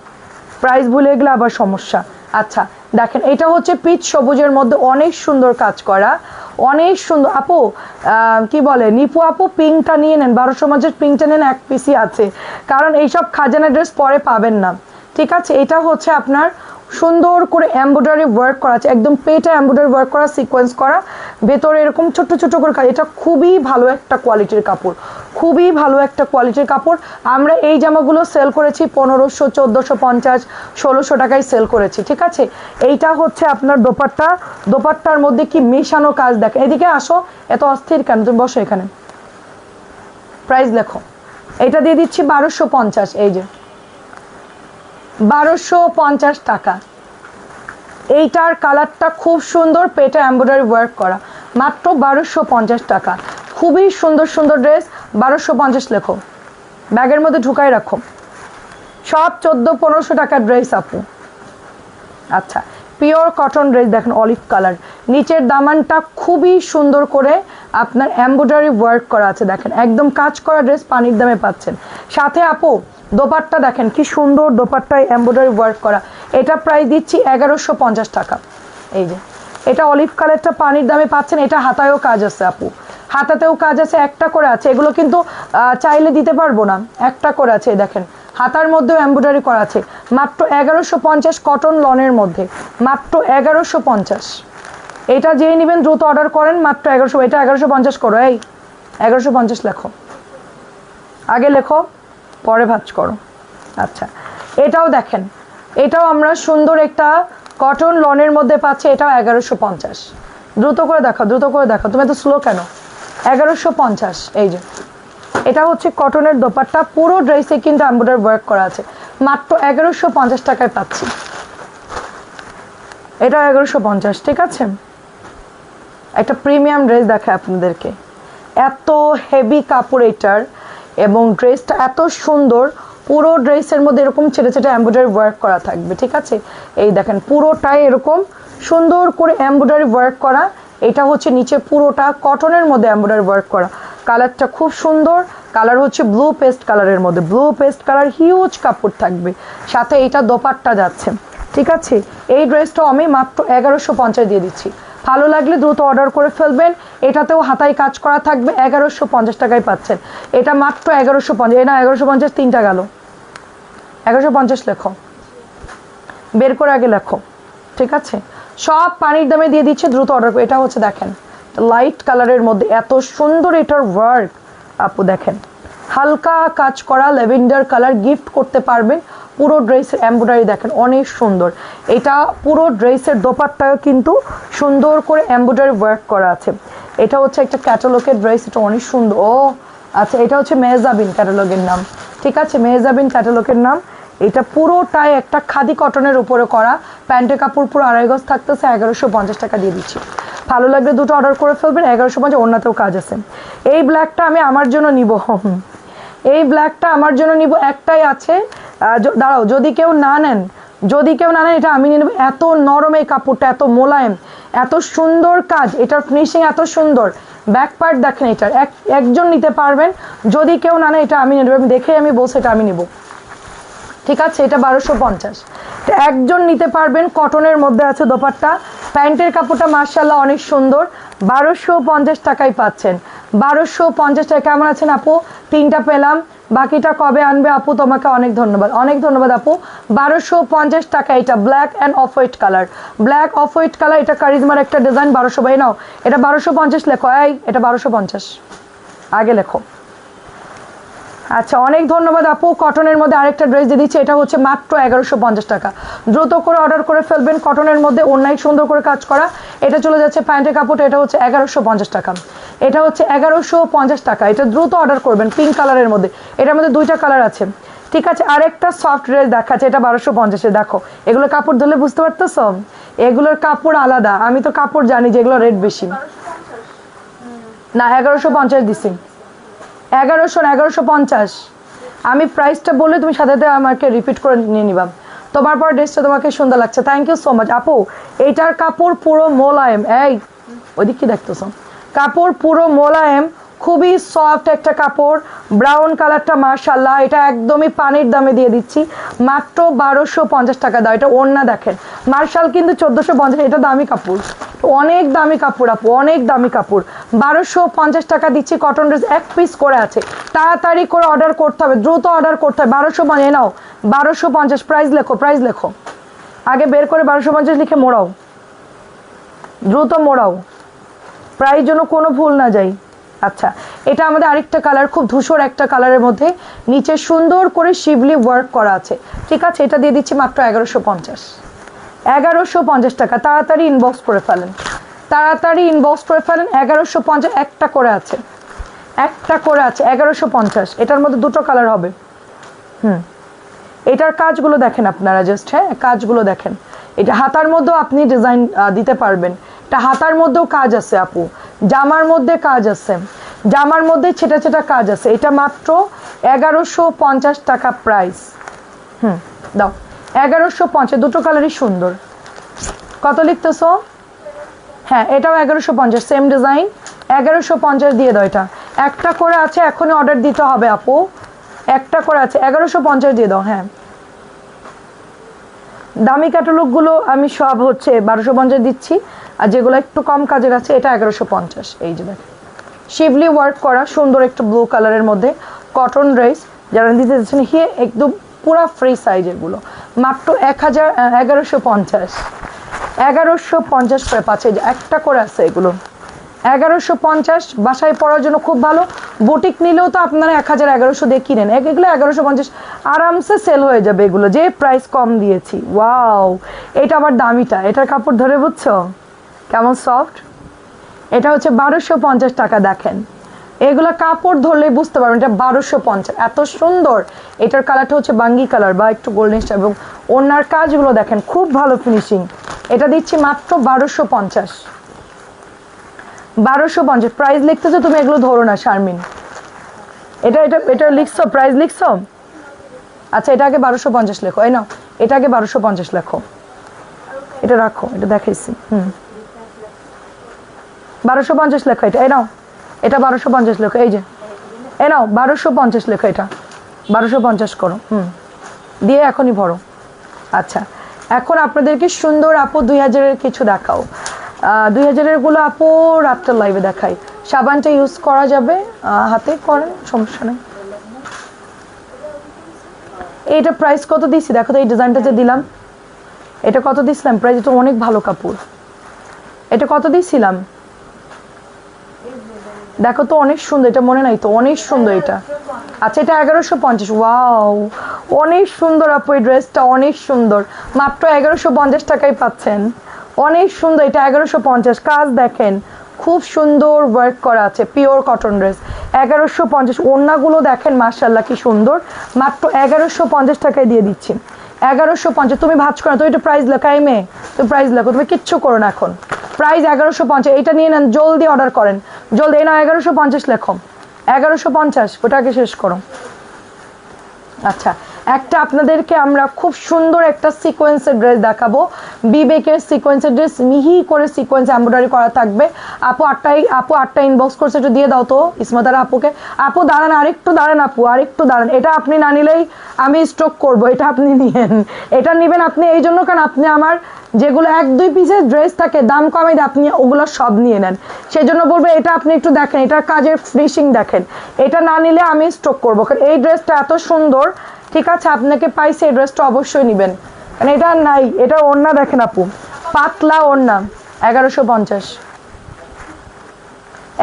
প্রাইস ভুলে গেলে আবার সমস্যা। আচ্ছা দেখেন, এটা হচ্ছে পিচ সবুজের মধ্যে অনেক সুন্দর কাজ করা, অনেক সুন্দর। আপু কি বলে নিপু আপু, পিঙ্কটা নিয়ে নেন, 1250 পিঙ্কটা নেন, এক পিসি আছে, কারণ এইসব খাজানা ড্রেস পরে পাবেন না, ঠিক আছে। এটা হচ্ছে আপনার সুন্দর করে এমব্রয়ডারি ওয়ার্ক করা আছে, একদম পেটে এমব্রয়ডারি ওয়ার্ক করা, সিকোয়েন্স করা, ভেতরে এরকম ছোট্ট ছোট্ট করে কাজ। এটা খুবই ভালো একটা কোয়ালিটির কাপড়, খুবই ভালো একটা কোয়ালিটির কাপড়। আমরা এই জামাগুলো সেল করেছি 1500, 1450, 1600 টাকায় সেল করেছি, ঠিক আছে। এইটা হচ্ছে আপনার দোপাট্টা, দোপাট্টার মধ্যে কি মেশানো কাজ দেখেন। এদিকে আসো, এত অস্থির কেন, তুমি বসো এখানে। প্রাইস লেখো, এটা দিয়ে দিচ্ছি 1250, এই যে 1250 টাকা। এইটার কালারটা খুব সুন্দর, পেটে এমব্রয়ডারি ওয়ার্ক করা, মাত্র 1250 টাকা। খুবই সুন্দর সুন্দর ড্রেস, 1250 লেখো, ব্যাগের মধ্যে ঢুকাই রাখো। সব 1400-1500 টাকার ড্রেস আপু। আচ্ছা, পিওর কটন ড্রেস দেখেন, অলিভ কালার, নিচের দামানটা খুবই সুন্দর করে আপনার এমব্রয়ডারি ওয়ার্ক করা আছে, দেখেন একদম কাজ করা ড্রেস পানির দামে পাচ্ছেন। সাথে আপু দোপাট্টা দেখেন কি সুন্দর, দোপাট্টায় এমব্রয়ডারি ওয়ার্ক করা, এটা প্রাইস দিচ্ছি 1150 টাকা। এই যে এটা অলিভ কালারটা পানির দামে পাচ্ছেন, এটা হাতায়ও কাজ আছে আপু, হাতাতেও কাজ আছে, একটা করে আছে, এগুলো কিন্তু চাইলে দিতে পারবো না, একটা করে আছে। দেখেন হাতার মধ্যেও এমব্রয়ডারি করা আছে, মাত্র 1150 কটন লনের মধ্যে, মাত্র 1150। এটা যেই নেবেন দ্রুত অর্ডার করেন, মাত্র 1100। এটা 1150 করো, এই 1150 লেখো, আগে লেখো পরে ভাঁজ করো। আচ্ছা এটাও দেখেন, এটাও আমরা সুন্দর একটা কটন লনের মধ্যে পাচ্ছি, এটাও 1150। দ্রুত করে দেখো, দ্রুত করে দেখো, তুমি এত স্লো কেন? 1150। এই যে এটা হচ্ছে কটনের দোপাট্টা, পুরো ড্রেসে কিন্তু এমব্রয়ডারি ওয়ার্ক করা আছে, মাত্র 1150 টাকায় পাচ্ছি। এটা 1150, ঠিক আছে। একটা প্রিমিয়াম ড্রেস দেখায় আপনাদেরকে, এত হেভি কাপড় এটার, এবং ড্রেসটা এত সুন্দর, পুরো ড্রেসের মধ্যে এরকম ছেটে ছেটে এমব্রয়ডারি ওয়ার্ক করা থাকবে, ঠিক আছে। এই দেখেন পুরোটাই এরকম সুন্দর করে এমব্রয়ডারি ওয়ার্ক করা, এটা হচ্ছে নিচে পুরোটা কটনের মধ্যে এমব্রয়ডারি ওয়ার্ক করা, কালারটা খুব সুন্দর, কালার হচ্ছে ব্লু পেস্ট কালারের মধ্যে, ব্লু পেস্ট কালার, হিউজ কাপড় থাকবে, সাথে এটা দোপাট্টা যাচ্ছে, ঠিক আছে। এই ড্রেসটাও আমি মাত্র 1150 দিয়ে দিচ্ছি, ভালো লাগলে দ্রুত অর্ডার করে ফেলবেন। এটাতেও হাতায় কাজ করা থাকবে, 1150 টাকায় পাচ্ছেন, এটা মাত্র 1150। এটা 1150, তিনটা গেল, 1150 লেখো, বের করে আগে লেখো, ঠিক আছে। সব পানির দামে দিয়ে দিচ্ছে, দ্রুত অর্ডার করে। এটা হচ্ছে দেখেন লাইট কালারের মধ্যে এত সুন্দর এটার ওয়ার্ক আপু, দেখেন হালকা কাজ করা ল্যাভেন্ডার কালার, গিফট করতে পারবেন। পুরো ড্রেসের এমব্রয়ডারি দেখেন অনেক সুন্দর, এটা পুরো ড্রেসের দোপাট্টায়ও কিন্তু সুন্দর করে এমব্রয়ডারি ওয়ার্ক করা আছে। এটা হচ্ছে একটা ক্যাটালগের ড্রেস, এটা অনেক সুন্দর। ও আচ্ছা, এটা হচ্ছে মেহজাবিন ক্যাটালগের নাম, ঠিক আছে, মেহজাবিন ক্যাটালগের নাম। এটা পুরোটাই একটা খাদি কটনের উপরে করা, প্যান্টের কাপড় পুরো 2.5 গজ থাকতেছে, 1150 টাকা দিয়ে দিচ্ছি। ভালো লাগলে দুটো অর্ডার করে ফেলবেন, 1150। ওড়নাতেও কাজ আছে। এই ব্ল্যাকটা আমি আমার জন্য নিব, এই ব্ল্যাকটা আমার জন্য নিব, একটাই আছে, দাঁড়াও, যদি কেউ না নেন, যদি কেউ না নেন এটা আমি নিয়ে নেব। এত নরম এই কাপড়টা, এত মোলায়েম, এত সুন্দর কাজ, এটার ফিনিশিং এত সুন্দর, ব্যাক পার্ট দেখেন, এটার একজন নিতে পারবেন, যদি কেউ না নেন এটা আমি নিয়ে নেব, আমি দেখে আমি বলছি এটা আমি নিব, ঠিক আছে। এটা 1250, একজন নিতে পারবেন, কটনের মধ্যে আছে দোপাট্টা, প্যান্টের কাপড়টা মাশাআল্লাহ অনেক সুন্দর, 1250 টাকায় পাচ্ছেন, 1250 টাকা। কেমন আছেন আপু? তিনটা পেলাম, বাকিটা কবে আনবে আপু? তোমাকে অনেক ধন্যবাদ, অনেক ধন্যবাদ আপু। 1250 টাকা, এটা black and off white colour, black off white colour, এটা কারিজমার একটা ডিজাইন, 1200। ভাই নাও, এটা 1250 লেখো, এই এটা 1250 আগে লেখো। আচ্ছা অনেক ধন্যবাদ আপু। কটনের মধ্যে আরেকটা ড্রেস দিয়ে দিচ্ছি, এটা হচ্ছে মাত্র 1150 টাকা, দ্রুত করে অর্ডার করে ফেলবেন। কটনের মধ্যে অন্যায় সুন্দর করে কাজ করা, এটা চলে যাচ্ছে প্যান্টের কাপড়টা, এটা হচ্ছে 1150 টাকা, এটা হচ্ছে 1150 টাকা, এটা দ্রুত অর্ডার করবেন। পিঙ্ক কালারের মধ্যে, এটার মধ্যে দুইটা কালার আছে, ঠিক আছে। আরেকটা সফট ড্রেস দেখাচ্ছে, এটা 1250। দেখো এগুলো কাপড় ধরলে বুঝতে পারতেছ, এগুলোর কাপড় আলাদা, আমি তো কাপড় জানি যে এগুলো রেট বেশি না। 1150 দিছি, 1150। আমি প্রাইসটা বললে তুমি সাথে সাথে আমাকে রিপিট করে নিয়ে নিবা, তোমার পর ড্রেসটা তোমাকে সুন্দর লাগছে। থ্যাংক ইউ সো মাচ আপু। এইটার কাপড় পুরো মোলায়েম, এই ওইদিক কি দেখতেছো, কাপড় পুরো মোলায়েম, খুবই সফট একটা কাপড়, ব্রাউন কালারটা মাশাআল্লাহ, এটা একদমই পানির দামে দিয়ে দিচ্ছি, মাত্র 1250 টাকা দাও। এটা ওড়না দেখেন, মার্শাল কিন্তু 1450, এটা দামি কাপড়, অনেক দামি কাপড় আপু, অনেক দামি কাপড়, 1250 টাকা দিচ্ছি। কটন ড্রেস এক পিস করে আছে, তাড়াতাড়ি করে অর্ডার করতে হবে, দ্রুত অর্ডার করতে হবে। 1250 নাও, 1250 প্রাইস লেখো, প্রাইস লেখো, আগে বের করে 1250 লিখে মোড়াও, দ্রুত মোড়াও, প্রাইস যেন কোনো ভুল না যায়। আচ্ছা এটা আমাদের আরেকটা কালার, খুব ধূসর একটা কালারের মধ্যে, নিচে সুন্দর করে শিবলি ওয়ার্ক করা আছে, ঠিক আছে। এটা দিয়ে দিচ্ছি মাত্র 1150, 1150 টাকা। তাড়াতাড়ি ইনবক্স করে ফেলেন, তাড়াতাড়ি ইনবক্স করে ফেলেন। 1150 একটা করে আছে, একটা করে আছে 1150। এটার মধ্যে দুটো কালার হবে। এটার কাজগুলো দেখেন আপনারা জাস্ট, হ্যাঁ কাজগুলো দেখেন, এটা হাতার মধ্যেও আপনি ডিজাইন দিতে পারবেন, এটা হাতার মধ্যেও কাজ আছে আপু, জামার মধ্যে কাজ আছে, জামার মধ্যে ছেটা ছেটা কাজ আছে। এটা মাত্র 1150 টাকা প্রাইস। দাও 1150, দুটো কালারই সুন্দর। কত লিখতেছো? হ্যাঁ এটাও 1150, সেম ডিজাইন, 1150 দিয়ে দাও। এটা একটা করে আছে, এখনই অর্ডার দিতে হবে আপু, একটা করে আছে, 1150 দিয়ে দাও। হ্যাঁ, দামি ক্যাটালগুলো আমি সব হচ্ছে 1250 দিচ্ছি, আর যেগুলো একটু কম কাজের আছে এটা 1150। এই যে দেখেন শিবলি ওয়ার্ক করা সুন্দর একটা ব্লু কালারের মধ্যে কটন ড্রেস, যারা দিতে যাচ্ছেন হিয়ে একদম পুরা ফ্রি সাইজ, এগুলো মাত্র 1150, 1150 করে পাচ্ছে। একটা করে আছে এগুলো 1150, বাসায় পরার জন্য খুব ভালো। বুটিক নিলেও তো আপনারা 1000-1100 দিয়ে কিনেন, এগুলো 1150 আরামসে সেল হয়ে যাবে এগুলো, যে প্রাইস কম দিয়েছি। ওয়াও, এটা আবার দামিটা, এটার কাপড় ধরে বুঝছো কেমন সফট। এটা হচ্ছে 1250 টাকা। দেখেন এগুলো কাপড় ধরলেই বুঝতে পারবেন এটা 1250, এত সুন্দর। এটার কালারটা হচ্ছে বাঙ্গি কালার বা একটু গোল্ডেন, এবং ওনার কাজগুলো দেখেন খুব ভালো ফিনিশিং। এটা দিচ্ছি মাত্র 1250, 1250 প্রাইস লিখতেছো তুমি, এগুলো ধরো না শারমিন। এটা এটা এটা লিখছো, প্রাইস লিখছো? আচ্ছা, এটা আগে 1250 লেখো। এই নাও, এটা আগে 1250 লেখো, এটা রাখো, এটা দেখাইছি। 1250 লেখো এটা। এই নাও, এটা 1250 লেখো। এই যে এই নাও 1250 লেখো, এটা 1250 করো। দিয়ে এখনই ভরো। আচ্ছা, এখন আপনাদেরকে সুন্দর আপু 2000-এর কিছু দেখাও। 2000-এর গুলো আপু রাত্রের লাইভে দেখাই। সাবানটা ইউজ করা যাবে, হাতে করেন সমস্যা নেই। এইটা প্রাইস কত দিছি দেখো তো, এই ডিজাইনটা যে দিলাম এটা কত দিছিলাম প্রাইস? এটা অনেক ভালো কাপড়, এটা কত দিছিলাম দেখো তো, অনেক সুন্দর। এটা মনে নাই তো, অনেক সুন্দর এটা। আচ্ছা, এটা 1150। ওয়াও, অনেক সুন্দর আপু, এই ড্রেসটা অনেক সুন্দর, মাত্র 1150 টাকায় পাচ্ছেন। অনেক সুন্দর, এটা 1150। কাজ দেখেন খুব সুন্দর ওয়ার্ক করা আছে, পিওর কটন ড্রেস 1150। ওড়নাগুলো দেখেন মাশাআল্লাহ কি সুন্দর, মাত্র 1150 টাকায় দিয়ে দিচ্ছি। 1150 তুমি ভাজ করো তো, এটা প্রাইস লেখা। এই মেয়ে তুমি প্রাইস লেখো, তুমি কিচ্ছু করো না এখন। প্রাইস 1150, এটা নিয়ে নেন, জলদি অর্ডার করেন, জলদি। এই না 1150 লেখো, 1150, ওটাকে শেষ করো। আচ্ছা, একটা আপনাদেরকে আমরা খুব সুন্দর একটা সিকোয়েন্সের ড্রেস দেখাবো, বিবেকের সিকোয়েন্সের ড্রেস, মিহি করে সিকোয়েন্স এমব্রয়ডারি করা থাকবে। আপু আটটা ইনবক্স করছে, একটু দিয়ে দাও তো ইসমাতারা আপুকে। আপু দাঁড়ান, আরেকটু দাঁড়ান আপু, আরেকটু দাঁড়ান। এটা আপনি না নিলেই আমি স্ট্রোক করব, এটা আপনি নিয়েন। এটা নেবেন আপনি এই জন্য কারণ আপনি আমার যেগুলো 1-2 পিসের ড্রেস থাকে দাম কমে দিয়ে আপনি ওগুলো সব নিয়ে নেন, সেই জন্য বলবো এটা আপনি একটু দেখেন, এটার কাজের ফিনিশিং দেখেন। এটা না নিলে আমি স্ট্রোক করবো, কারণ এই ড্রেসটা এত সুন্দর। ঠিক আছে, আপনাকে পাইছে, এই ড্রেসটা অবশ্যই নেবেন, কারণ এটা নাই। এটা ওড়না দেখেন আপু, পাতলা ওড়না, 1150।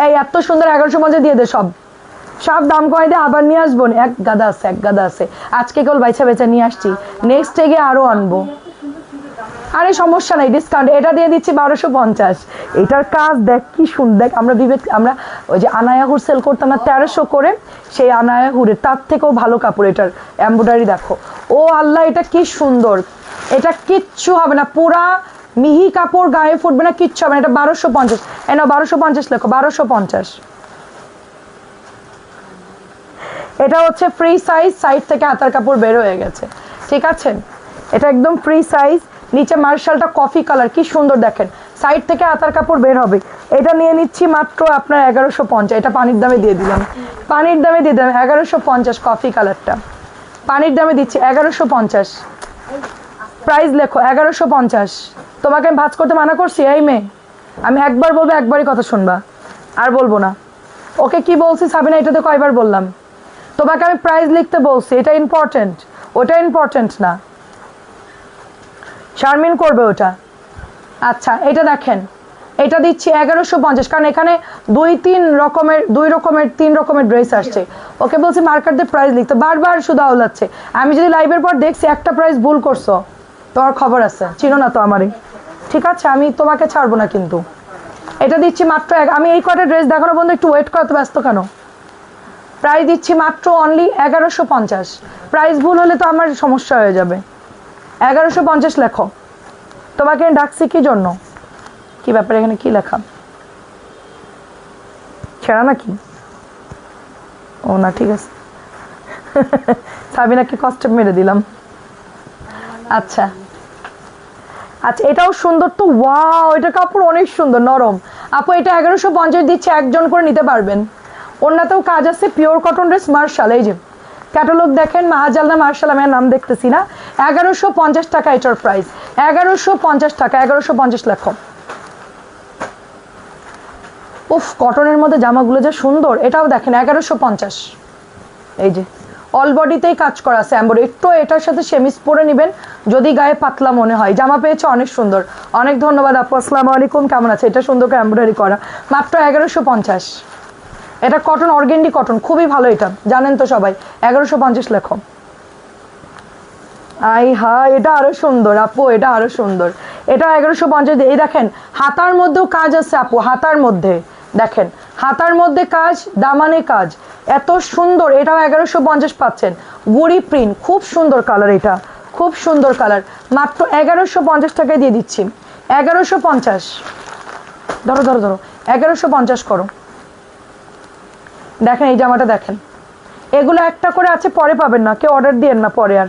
এই এত সুন্দর 1150 দিয়ে দে, সব সব দাম কমাই দিয়ে আবার নিয়ে আসবো। এক গাদা আছে, এক গাদা আছে, আজকে কেবল বেচা বেচা নিয়ে আসছি, নেক্সট ডে গিয়ে আরো আনবো। আরে সমস্যা নাই, ডিসকাউন্ট এটা দিয়ে দিচ্ছি 1250। এটার কাজ দেখ কি সুন্দর, দেখ আমরা ওই যে আনায়াহুর সেল করতাম না 1300 করে, সেই আনায়াহুরের তার থেকেও ভালো কাপড়। এটার এমব্রয়ডারি দেখো, ও আল্লাহ এটা কি সুন্দর। এটা কিচ্ছু হবে না, পুরা মিহি কাপড়, গায়ে ফুটবে না, কিচ্ছু হবে না। এটা 1250, এই নাও 1250 লেখো, 1250। এটা হচ্ছে ফ্রি সাইজ, সাইড থেকে হাতার কাপড় বের হয়ে গেছে, ঠিক আছে। এটা একদম ফ্রি সাইজ, নিচে মার্শালটা কফি কালার, কি সুন্দর দেখেন, সাইড থেকে হাতার কাপড় বের হবে। এটা নিয়ে নিচ্ছি মাত্র আপনার 1150। এটা পানির দামে দিয়ে দিলাম, পানির দামে দিয়ে দিলাম 1150। কফি কালারটা পানির দামে দিচ্ছি 1150। প্রাইস লেখো 1150। তোমাকে আমি ভাজ করতে মানা করছি? এই মেয়ে, আমি একবার বলবো, একবারই কথা শুনবা, আর বলবো না। ওকে কি বলছি সাবিনা, এটাতে কয়বার বললাম তোমাকে? আমি প্রাইস লিখতে বলছি, এটা ইম্পর্টেন্ট, ওটা ইম্পর্টেন্ট না। শারমিন করবে ওটা। আচ্ছা, এটা দেখেন, এটা দিচ্ছি 1150, কারণ এখানে 3 রকমের ড্রেস আসছে। ওকে বলছি মার্কারদের প্রাইস লিখতে, বারবার শুধু আওলাচ্ছে। আমি যদি লাইভের পর দেখছি একটা প্রাইস ভুল করছো, তোমার খবর আছে, চিনো না তো আমারই, ঠিক আছে। আমি তোমাকে ছাড়বো না কিন্তু। এটা দিচ্ছি মাত্র আমি এই কটা ড্রেস দেখানো বন্ধু, একটু ওয়েট করতে ব্যস্ত কেন? প্রাইস দিচ্ছি মাত্র অনলি 1150। প্রাইস ভুল হলে তো আমার সমস্যা হয়ে যাবে। 1150 লেখো। তোমাকে ডাকছি কি জন্য, কি ব্যাপার, এখানে কি লেখা? ছেঁড়া নাকি? ও না, ঠিক আছে। সাবিনাকে কষ্ট মেরে দিলাম। আচ্ছা আচ্ছা, এটাও সুন্দর তো। ওয়াও, এটা কাপড় অনেক সুন্দর, নরম। আপু এটা 1150 দিচ্ছে, একজন করে নিতে পারবেন। ওনাতেও কাজ আছে, পিওর কটন ড্রেস, মার্শাল। এই যে ক্যাটালগ দেখেন, মাহাজাল না মার্শাল, আমি আর নাম দেখতেছি না। 1150 টাকা এটার প্রাইস, 1150 টাকা, 1150 লেখ। উফ, কটনের মধ্যে জামাগুলো যে সুন্দর। এটাও দেখেন 1150। এই যে অল বডিতেই কাজ করা আছে এমব্রয়ডারি। একটু এটার সাথে সেমিস পরে নেবেন যদি গায়ে পাতলা মনে হয়। জামা পেয়েছে অনেক সুন্দর, অনেক ধন্যবাদ আপু। আসসালামু আলাইকুম, কেমন আছে? এটা সুন্দর করে এমব্রয়ডারি করা, মাত্র 1150। এটা কটন, অর্গেন্ডি কটন, খুবই ভালো। এটা জানেন তো সবাই, 1150 লেখো। আই হা, এটা আরো সুন্দর আপু, এটা আরো সুন্দর। এটা 1150। এই দেখেন হাতার মধ্যেও কাজ আছে আপু, হাতার মধ্যে দেখেন, হাতার মধ্যে কাজ, দামানে কাজ, এত সুন্দর। এটাও 1150 পাচ্ছেন। গুড়ি প্রিন্ট, খুব সুন্দর কালার, এটা খুব সুন্দর কালার। মাত্র 1150 টাকায় দিয়ে দিচ্ছি। 1150, ধরো ধরো ধরো, 1150 করো। দেখেন এই জামাটা দেখেন, এগুলো একটা করে আছে, পরে পাবেন না, কেউ অর্ডার দিয়েন না পরে, আর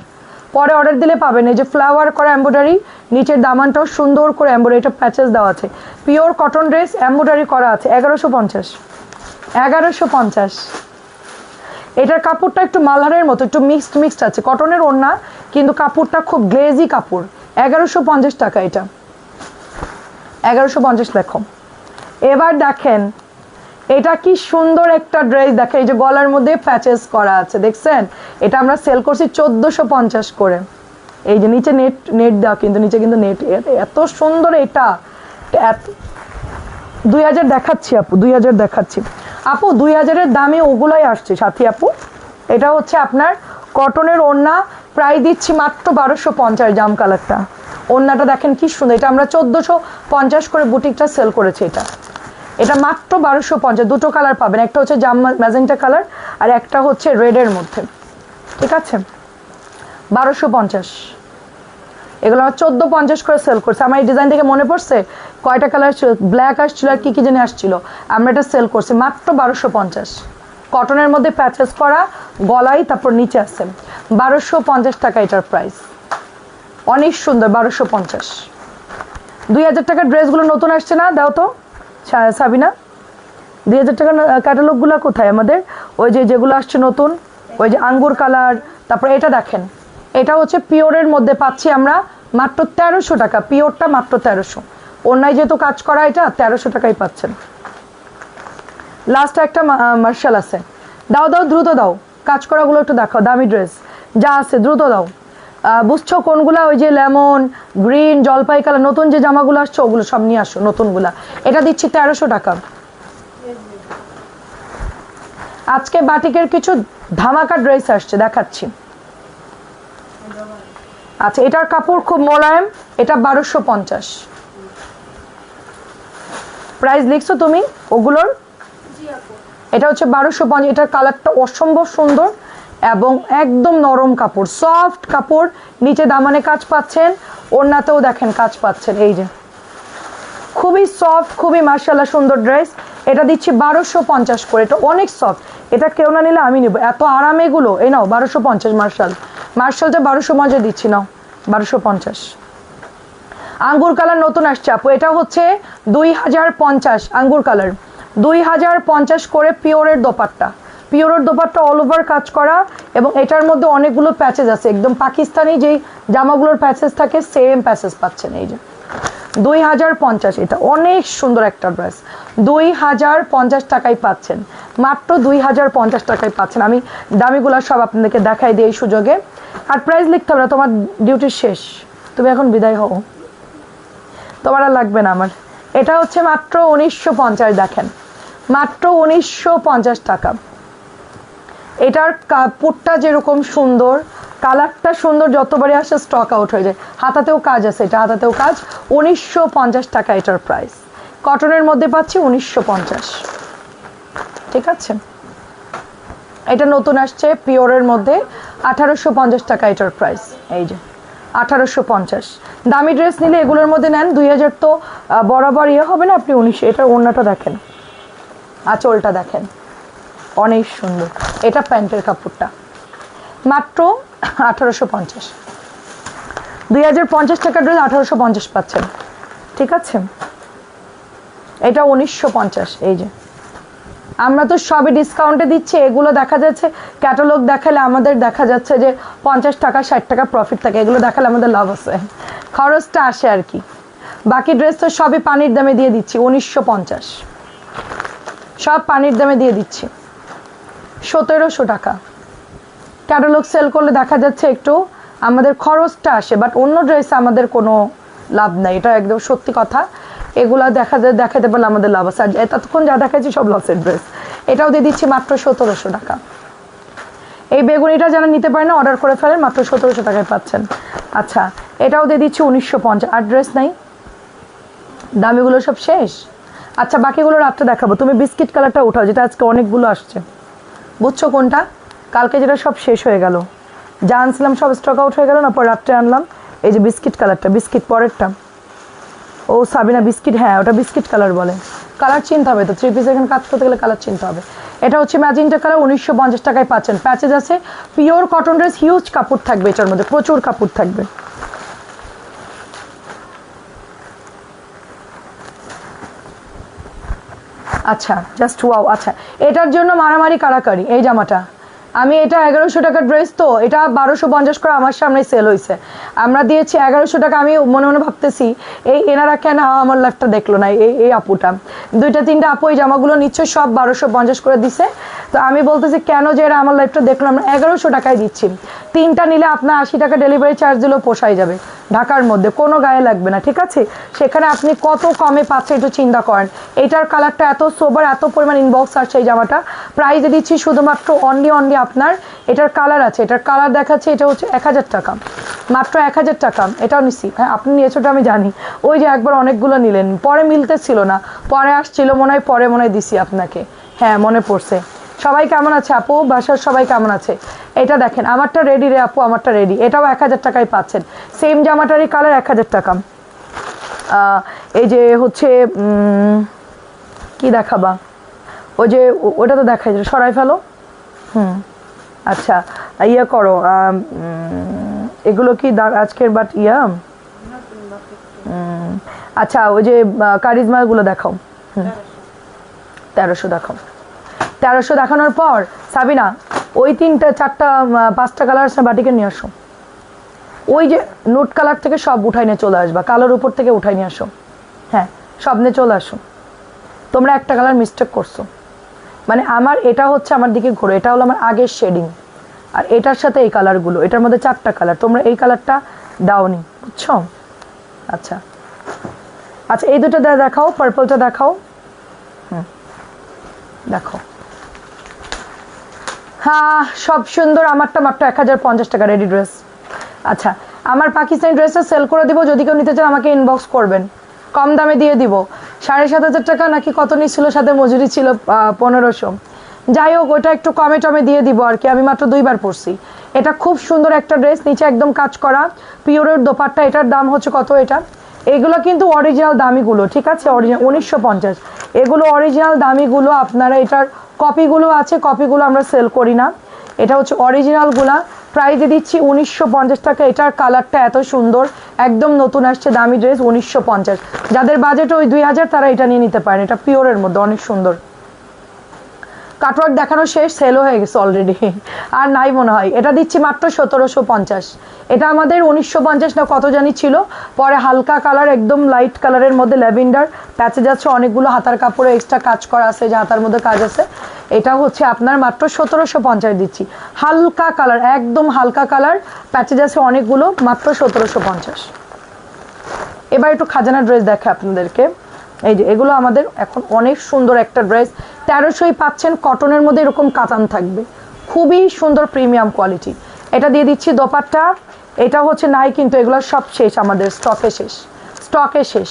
পরে অর্ডার দিলে পাবেন। এই যে ফ্লাওয়ার করা এমব্রয়ডারি, নিচের দামানটাও সুন্দর করে এমব্রয়ডারিটা প্যাচেস দেওয়া আছে, পিওর কটন ড্রেস, এমব্রয়ডারি করা আছে। 1150, 1150। এটার কাপড়টা একটু মালহারের মতো, একটু মিক্সড আছে, কটনের ওড়না কিন্তু কাপড়টা খুব গ্লেজি কাপড়। 1150 টাকা এটা, 1150 লেখো। এবার দেখেন এটা কি সুন্দর একটা ড্রেস, দেখেন এই যে গলার মধ্যে প্যাচেস করা আছে, দেখছেন? এটা আমরা সেল করছি 1450 করে। এই যে নিচে নেট দেওয়া, কিন্তু নিচে কিন্তু নেট, এত সুন্দর। এটা 2000 দেখাচ্ছি আপু, 2000 দেখাচ্ছি আপু। 2000-এর দামে ওগুলাই আসছে সাথী আপু। এটা হচ্ছে আপনার কটনের ওড়না, প্রায় দিচ্ছি মাত্র 1250। জাম কালারটা, ওড়নাটা দেখেন কি সুন্দর। এটা আমরা 1450 করে বুটিকটা সেল করেছি। এটা মাত্র 1250। দুটো কালার পাবেন, একটা হচ্ছে জাম ম্যাজেন্টা কালার আর একটা হচ্ছে রেডের মধ্যে, ঠিক আছে? 1250। এগুলো আমরা 1450 করে সেল করছি। আমার এই ডিজাইন থেকে মনে পড়ছে কয়টা কালার ছিল, ব্ল্যাক আসছিল আর কি কি জানি আসছিল, আমরা এটা সেল করছি মাত্র 1250। কটনের মধ্যে প্যাচেস করা, গলায় তারপর নিচে আছে। 1250 টাকা এটার প্রাইস, অনেক সুন্দর। 1250। 2000 টাকার ড্রেসগুলো নতুন আসছে না, দাও তো সাবিনা। 2000 টাকার ক্যাটালগুলো কোথায় আমাদের? ওই যে যেগুলো আসছে নতুন, ওই যে আঙ্গুর কালার। তারপরে এটা দেখেন, এটা হচ্ছে পিওরের মধ্যে পাচ্ছি আমরা মাত্র 1300 টাকা। পিওরটা মাত্র 1300, অন্যায় যেহেতু কাজ করা, এটা 1300 টাকাই পাচ্ছেন। লাস্ট একটা মার্শাল আছে, দাও দাও দ্রুত দাও, কাজ করাগুলো একটু দেখাও। দামি ড্রেস যা আছে দ্রুত দাও। বুঝছো কোনগুলা? ওই যে লেমন গ্রিন, জলপাই কালার, নতুন যে জামাগুলো আসছে ওগুলো সব নিয়ে আসো, নতুনগুলা। এটা দিচ্ছি 1300 টাকা। আজকে বাটিকের কিছু ধামাকা ড্রেস আসছে, দেখাচ্ছি। আচ্ছা, এটার কাপড় খুব মোলায়েম, এটা 1250। প্রাইস লিখছো তুমি ওগুলোর? এটা হচ্ছে 1250। এটার কালারটা অসম্ভব সুন্দর এবং একদম নরম কাপড়, সফট কাপড়। নিচে দামানে কাজ পাচ্ছেন, ওড়নাতেও দেখেন কাজ পাচ্ছেন। এই যে খুবই সফট, খুবই মাশাআল্লাহ সুন্দর ড্রেস। এটা দিচ্ছি 1250 করে। এটা অনেক সফট, এটা কেউ না নিলে আমি নিব, এত আরাম এগুলো। এই নাও 1250। মার্শালটা 1250 দিচ্ছি, নাও 1250। আঙ্গুর কালার নতুন আসছে আপু, এটা হচ্ছে 2050 আঙ্গুর কালার, 2050 করে। পিওরের দোপাট্টা, পিওরের দোপাট্টা অল ওভার কাজ করা, এবং এটার মধ্যে অনেকগুলো প্যাচেস আছে, একদম পাকিস্তানি যেই জামাগুলোর প্যাচেস থাকে সেম প্যাচেস পাচ্ছেন। এই যে 2050, এটা অনেক সুন্দর একটা ড্রেস। 2050 টাকায় পাচ্ছেন, মাত্র 2050 টাকায় পাচ্ছেন। আমি দামিগুলো সব আপনাদেরকে দেখাই দিই এই সুযোগে। আর প্রাইস লিখতে হবে না, তোমার ডিউটি শেষ, তুমি এখন বিদায় হও, তোমার আর লাগবে না আমার। এটা হচ্ছে মাত্র 1950, দেখেন মাত্র 1950 টাকা। এটার কাপড়টা যেরকম সুন্দর, কালারটা সুন্দর, যতবারই আসে স্টক আউট হয়ে যায়। হাতাতেও কাজ আছে, এটা হাতাতেও কাজ। 1950 টাকা এটার প্রাইস। কটনের মধ্যে পাচ্ছি 1950, ঠিক আছে? এটা নতুন আসছে পিওরের মধ্যে, 1850 টাকা এটার প্রাইস। এই যে 1850। দামি ড্রেস নিলে এগুলোর মধ্যে নেন, 2000 তো বরাবর ইয়ে হবে না, আপনি 1900। এটার ওড়নাটা দেখেন, আঁচলটা দেখেন, অনেক সুন্দর। এটা প্যান্টের কাপড়টা, মাত্র 1850। 2050 টাকার ড্রেস 1850 পাচ্ছেন, ঠিক আছে? এটা 1950। এই যে আমরা তো সবই ডিসকাউন্টে দিচ্ছি, এগুলো দেখা যাচ্ছে ক্যাটালগ দেখালে আমাদের দেখা যাচ্ছে যে 50 টাকা 60 টাকা প্রফিট থাকে, এগুলো দেখালে আমাদের লাভ আছে, খরচটা আসে আর কি। বাকি ড্রেস তো সবই পানির দামে দিয়ে দিচ্ছি 1950, সব পানির দামে দিয়ে দিচ্ছি 1700 টাকা। ক্যাটালগ সেল করলে দেখা যাচ্ছে একটু আমাদের খরচটা আসে, বাট অন্য ড্রেসে আমাদের কোনো লাভ নাই, এটা একদম সত্যি কথা। এগুলা দেখাতে পারলে আমাদের লাভ আছে, আর এতক্ষণ যা দেখাচ্ছি সব লসের ড্রেস। এটাও দিয়ে দিচ্ছি মাত্র 1700 টাকা। এই বেগুনিটা যারা নিতে পারে না অর্ডার করে ফেলেন, মাত্র 1700 টাকায় পাচ্ছেন। আচ্ছা এটাও দিয়ে দিচ্ছি 1950। আর ড্রেস নাই, দামিগুলো সব শেষ। আচ্ছা বাকিগুলো রাত্রে দেখাবো, তুমি বিস্কিট কালারটা উঠাও, যেটা আজকে অনেকগুলো আসছে, বুঝছো কোনটা? কালকে যেটা সব শেষ হয়ে গেল, যা আনছিলাম সব স্টক আউট হয়ে গেল না, পর রাত্রে আনলাম। এই যে বিস্কিট কালারটা, বিস্কিট পরেরটা, ও সাবিনা বিস্কিট, হ্যাঁ ওটা বিস্কিট কালার বলে। কালার চিনতে হবে তো, 3 পিস এখানে কাজ করতে গেলে কালার চিনতে হবে। এটা হচ্ছে ম্যাজেন্টা কালার, 1950 টাকায় পাচ্ছেন। প্যাচেজ আছে, পিওর কটন ড্রেস, হিউজ কাপড় থাকবে এটার মধ্যে, প্রচুর কাপড় থাকবে। আচ্ছা জাস্ট ওয়াও। আচ্ছা এটার জন্য মারামারি কারাকারি, এই জামাটা আমি, এটা 1100 টাকার ড্রেস, তো এটা 1250 করে আমার সামনে সেল হয়েছে, আমরা দিয়েছি 1100 টাকা। আমি মনে মনে ভাবতেছি এনারা কেন আমার লাইফটা দেখলো না, এই আপুটা, 2-3টা আপু এই জামাগুলো নিচ্ছে, সব 1250 করে দিছে। তো আমি বলতেছি কেন যে এরা আমার লাইফটা দেখলো, আমরা 1100 টাকায় দিচ্ছি। 3টা নিলে আপনার 80 টাকা ডেলিভারি চার্জ দিলেও পোষায় যাবে, ঢাকার মধ্যে কোনো গায়ে লাগবে না, ঠিক আছে? সেখানে আপনি কত কমে পাচ্ছেন একটু চিন্তা করেন। এইটার কালারটা এত সোবার, এত পরিমাণ ইনবক্স আসছে এই জামাটা, প্রাইসে দিচ্ছি শুধুমাত্র অনলি আপনার, এটার কালার আছে, এটার কালার দেখাচ্ছে, এটা হচ্ছে 1000 টাকা, মাত্র 1000 টাকা। এটাও নিছি, হ্যাঁ আপনি নিয়েছো ওটা আমি জানি, ওই যে একবার অনেকগুলো নিলেন, পরে মিলতে ছিল না, পরে আসছিল মনে হয়, পরে মনে হয় দিছি আপনাকে, হ্যাঁ মনে পড়ছে। সবাই কেমন আছে আপু, বাসার সবাই কেমন আছে? এটা দেখেন আমারটা রেডি রে আপু, আমারটা রেডি, এটাও 1000 টাকায় পাচ্ছেন, সেম জামাটারই কালার 1000 টাকা। এই যে হচ্ছে কি দেখাবা, ওই যে ওটা তো দেখাই, সরাই ফেলো। আচ্ছা ইয়ে করো, এগুলো কি আজকের বাট আচ্ছা ওই যে কারিজমাগুলো দেখাও। 1300 দেখাও। 1300 দেখানোর পর সাবিনা ওই 3টা 4টা 5টা কালার আছে, বাটিকে নিয়ে আসো। ওই যে নোট কালার থেকে সব উঠাই নিয়ে চলে আসবা, কালোর উপর থেকে উঠাই নিয়ে আসো, হ্যাঁ সব নিয়ে চলে আসো। তোমরা একটা কালার মিস্টেক করছো, মানে আমার এটা হচ্ছে আমার দিকে ঘোরো, এটা হলো আমার আগের শেডিং, আর এটার সাথে এই কালারগুলো, এটার মধ্যে 4টা কালার, তোমরা এই কালারটা দাওনি, বুঝছো? আচ্ছা আচ্ছা এই দুটো দেখাও, পার্পলটা দেখাও, দেখো, হ্যাঁ সব সুন্দর। আমারটা মাত্র 1050 টাকা রেডি ড্রেস। আচ্ছা আমার পাকিস্তানি ড্রেসটা সেল করে দিব, যদি কেউ নিতে চান আমাকে ইনবক্স করবেন, কম দামে দিয়ে দিব। 7500 টাকা নাকি কত নিচ্ছিল, সাথে মজুরি ছিল 1500, যাই হোক ওটা একটু কমে টমে দিয়ে দিব আর কি, আমি মাত্র 2বার পরছি। এটা খুব সুন্দর একটা ড্রেস, নিচে একদম কাজ করা পিওরের দোপাট্টা, এটার দাম হচ্ছে কত? এটা এগুলো কিন্তু অরিজিনাল দামিগুলো, ঠিক আছে, অরিজিনাল 1950, এগুলো অরিজিনাল দামিগুলো। আপনারা এটার কপিগুলো আছে, কপিগুলো আমরা সেল করি না, এটা হচ্ছে অরিজিনালগুলা। প্রাইসে দিচ্ছি 1950 টাকা। এটার কালারটা এত সুন্দর, একদম নতুন আসছে দামি ড্রেস, 1950। যাদের বাজেট ওই 2000 তারা এটা নিয়ে নিতে পারেন, এটা পিওরের মধ্যে অনেক সুন্দর। কাটওয়ার্ক দেখানো শেষ, সেলও হয়ে গেছে অলরেডি, আর নাই মনে হয়। এটা দিচ্ছি মাত্র 1750। এটা আমাদের 1950 না কত জানি ছিল, পরে হালকা কালার, একদম লাইট কালারের মধ্যে ল্যাভেন্ডার, প্যাচে যাচ্ছে অনেকগুলো, হাতার কাপড়ে এক্সট্রা কাজ করা আছে, যে হাতার মধ্যে কাজ আছে। এটা হচ্ছে আপনার মাত্র 1750 দিচ্ছি, হালকা কালার, একদম হালকা কালার, প্যাচে যাচ্ছে অনেকগুলো, মাত্র 1750। এবার একটু খাজানা ড্রেস দেখে আপনাদেরকে, এই যে এগুলো আমাদের এখন অনেক সুন্দর একটা ড্রেস, 1300ই পাচ্ছেন, কটনের মধ্যে এরকম কাতান থাকবে, খুবই সুন্দর প্রিমিয়াম কোয়ালিটি। এটা দিয়ে দিচ্ছি দোপাট্টা, এটা হচ্ছে নাই কিন্তু, এগুলো সব শেষ, আমাদের স্টকে শেষ, স্টকে শেষ,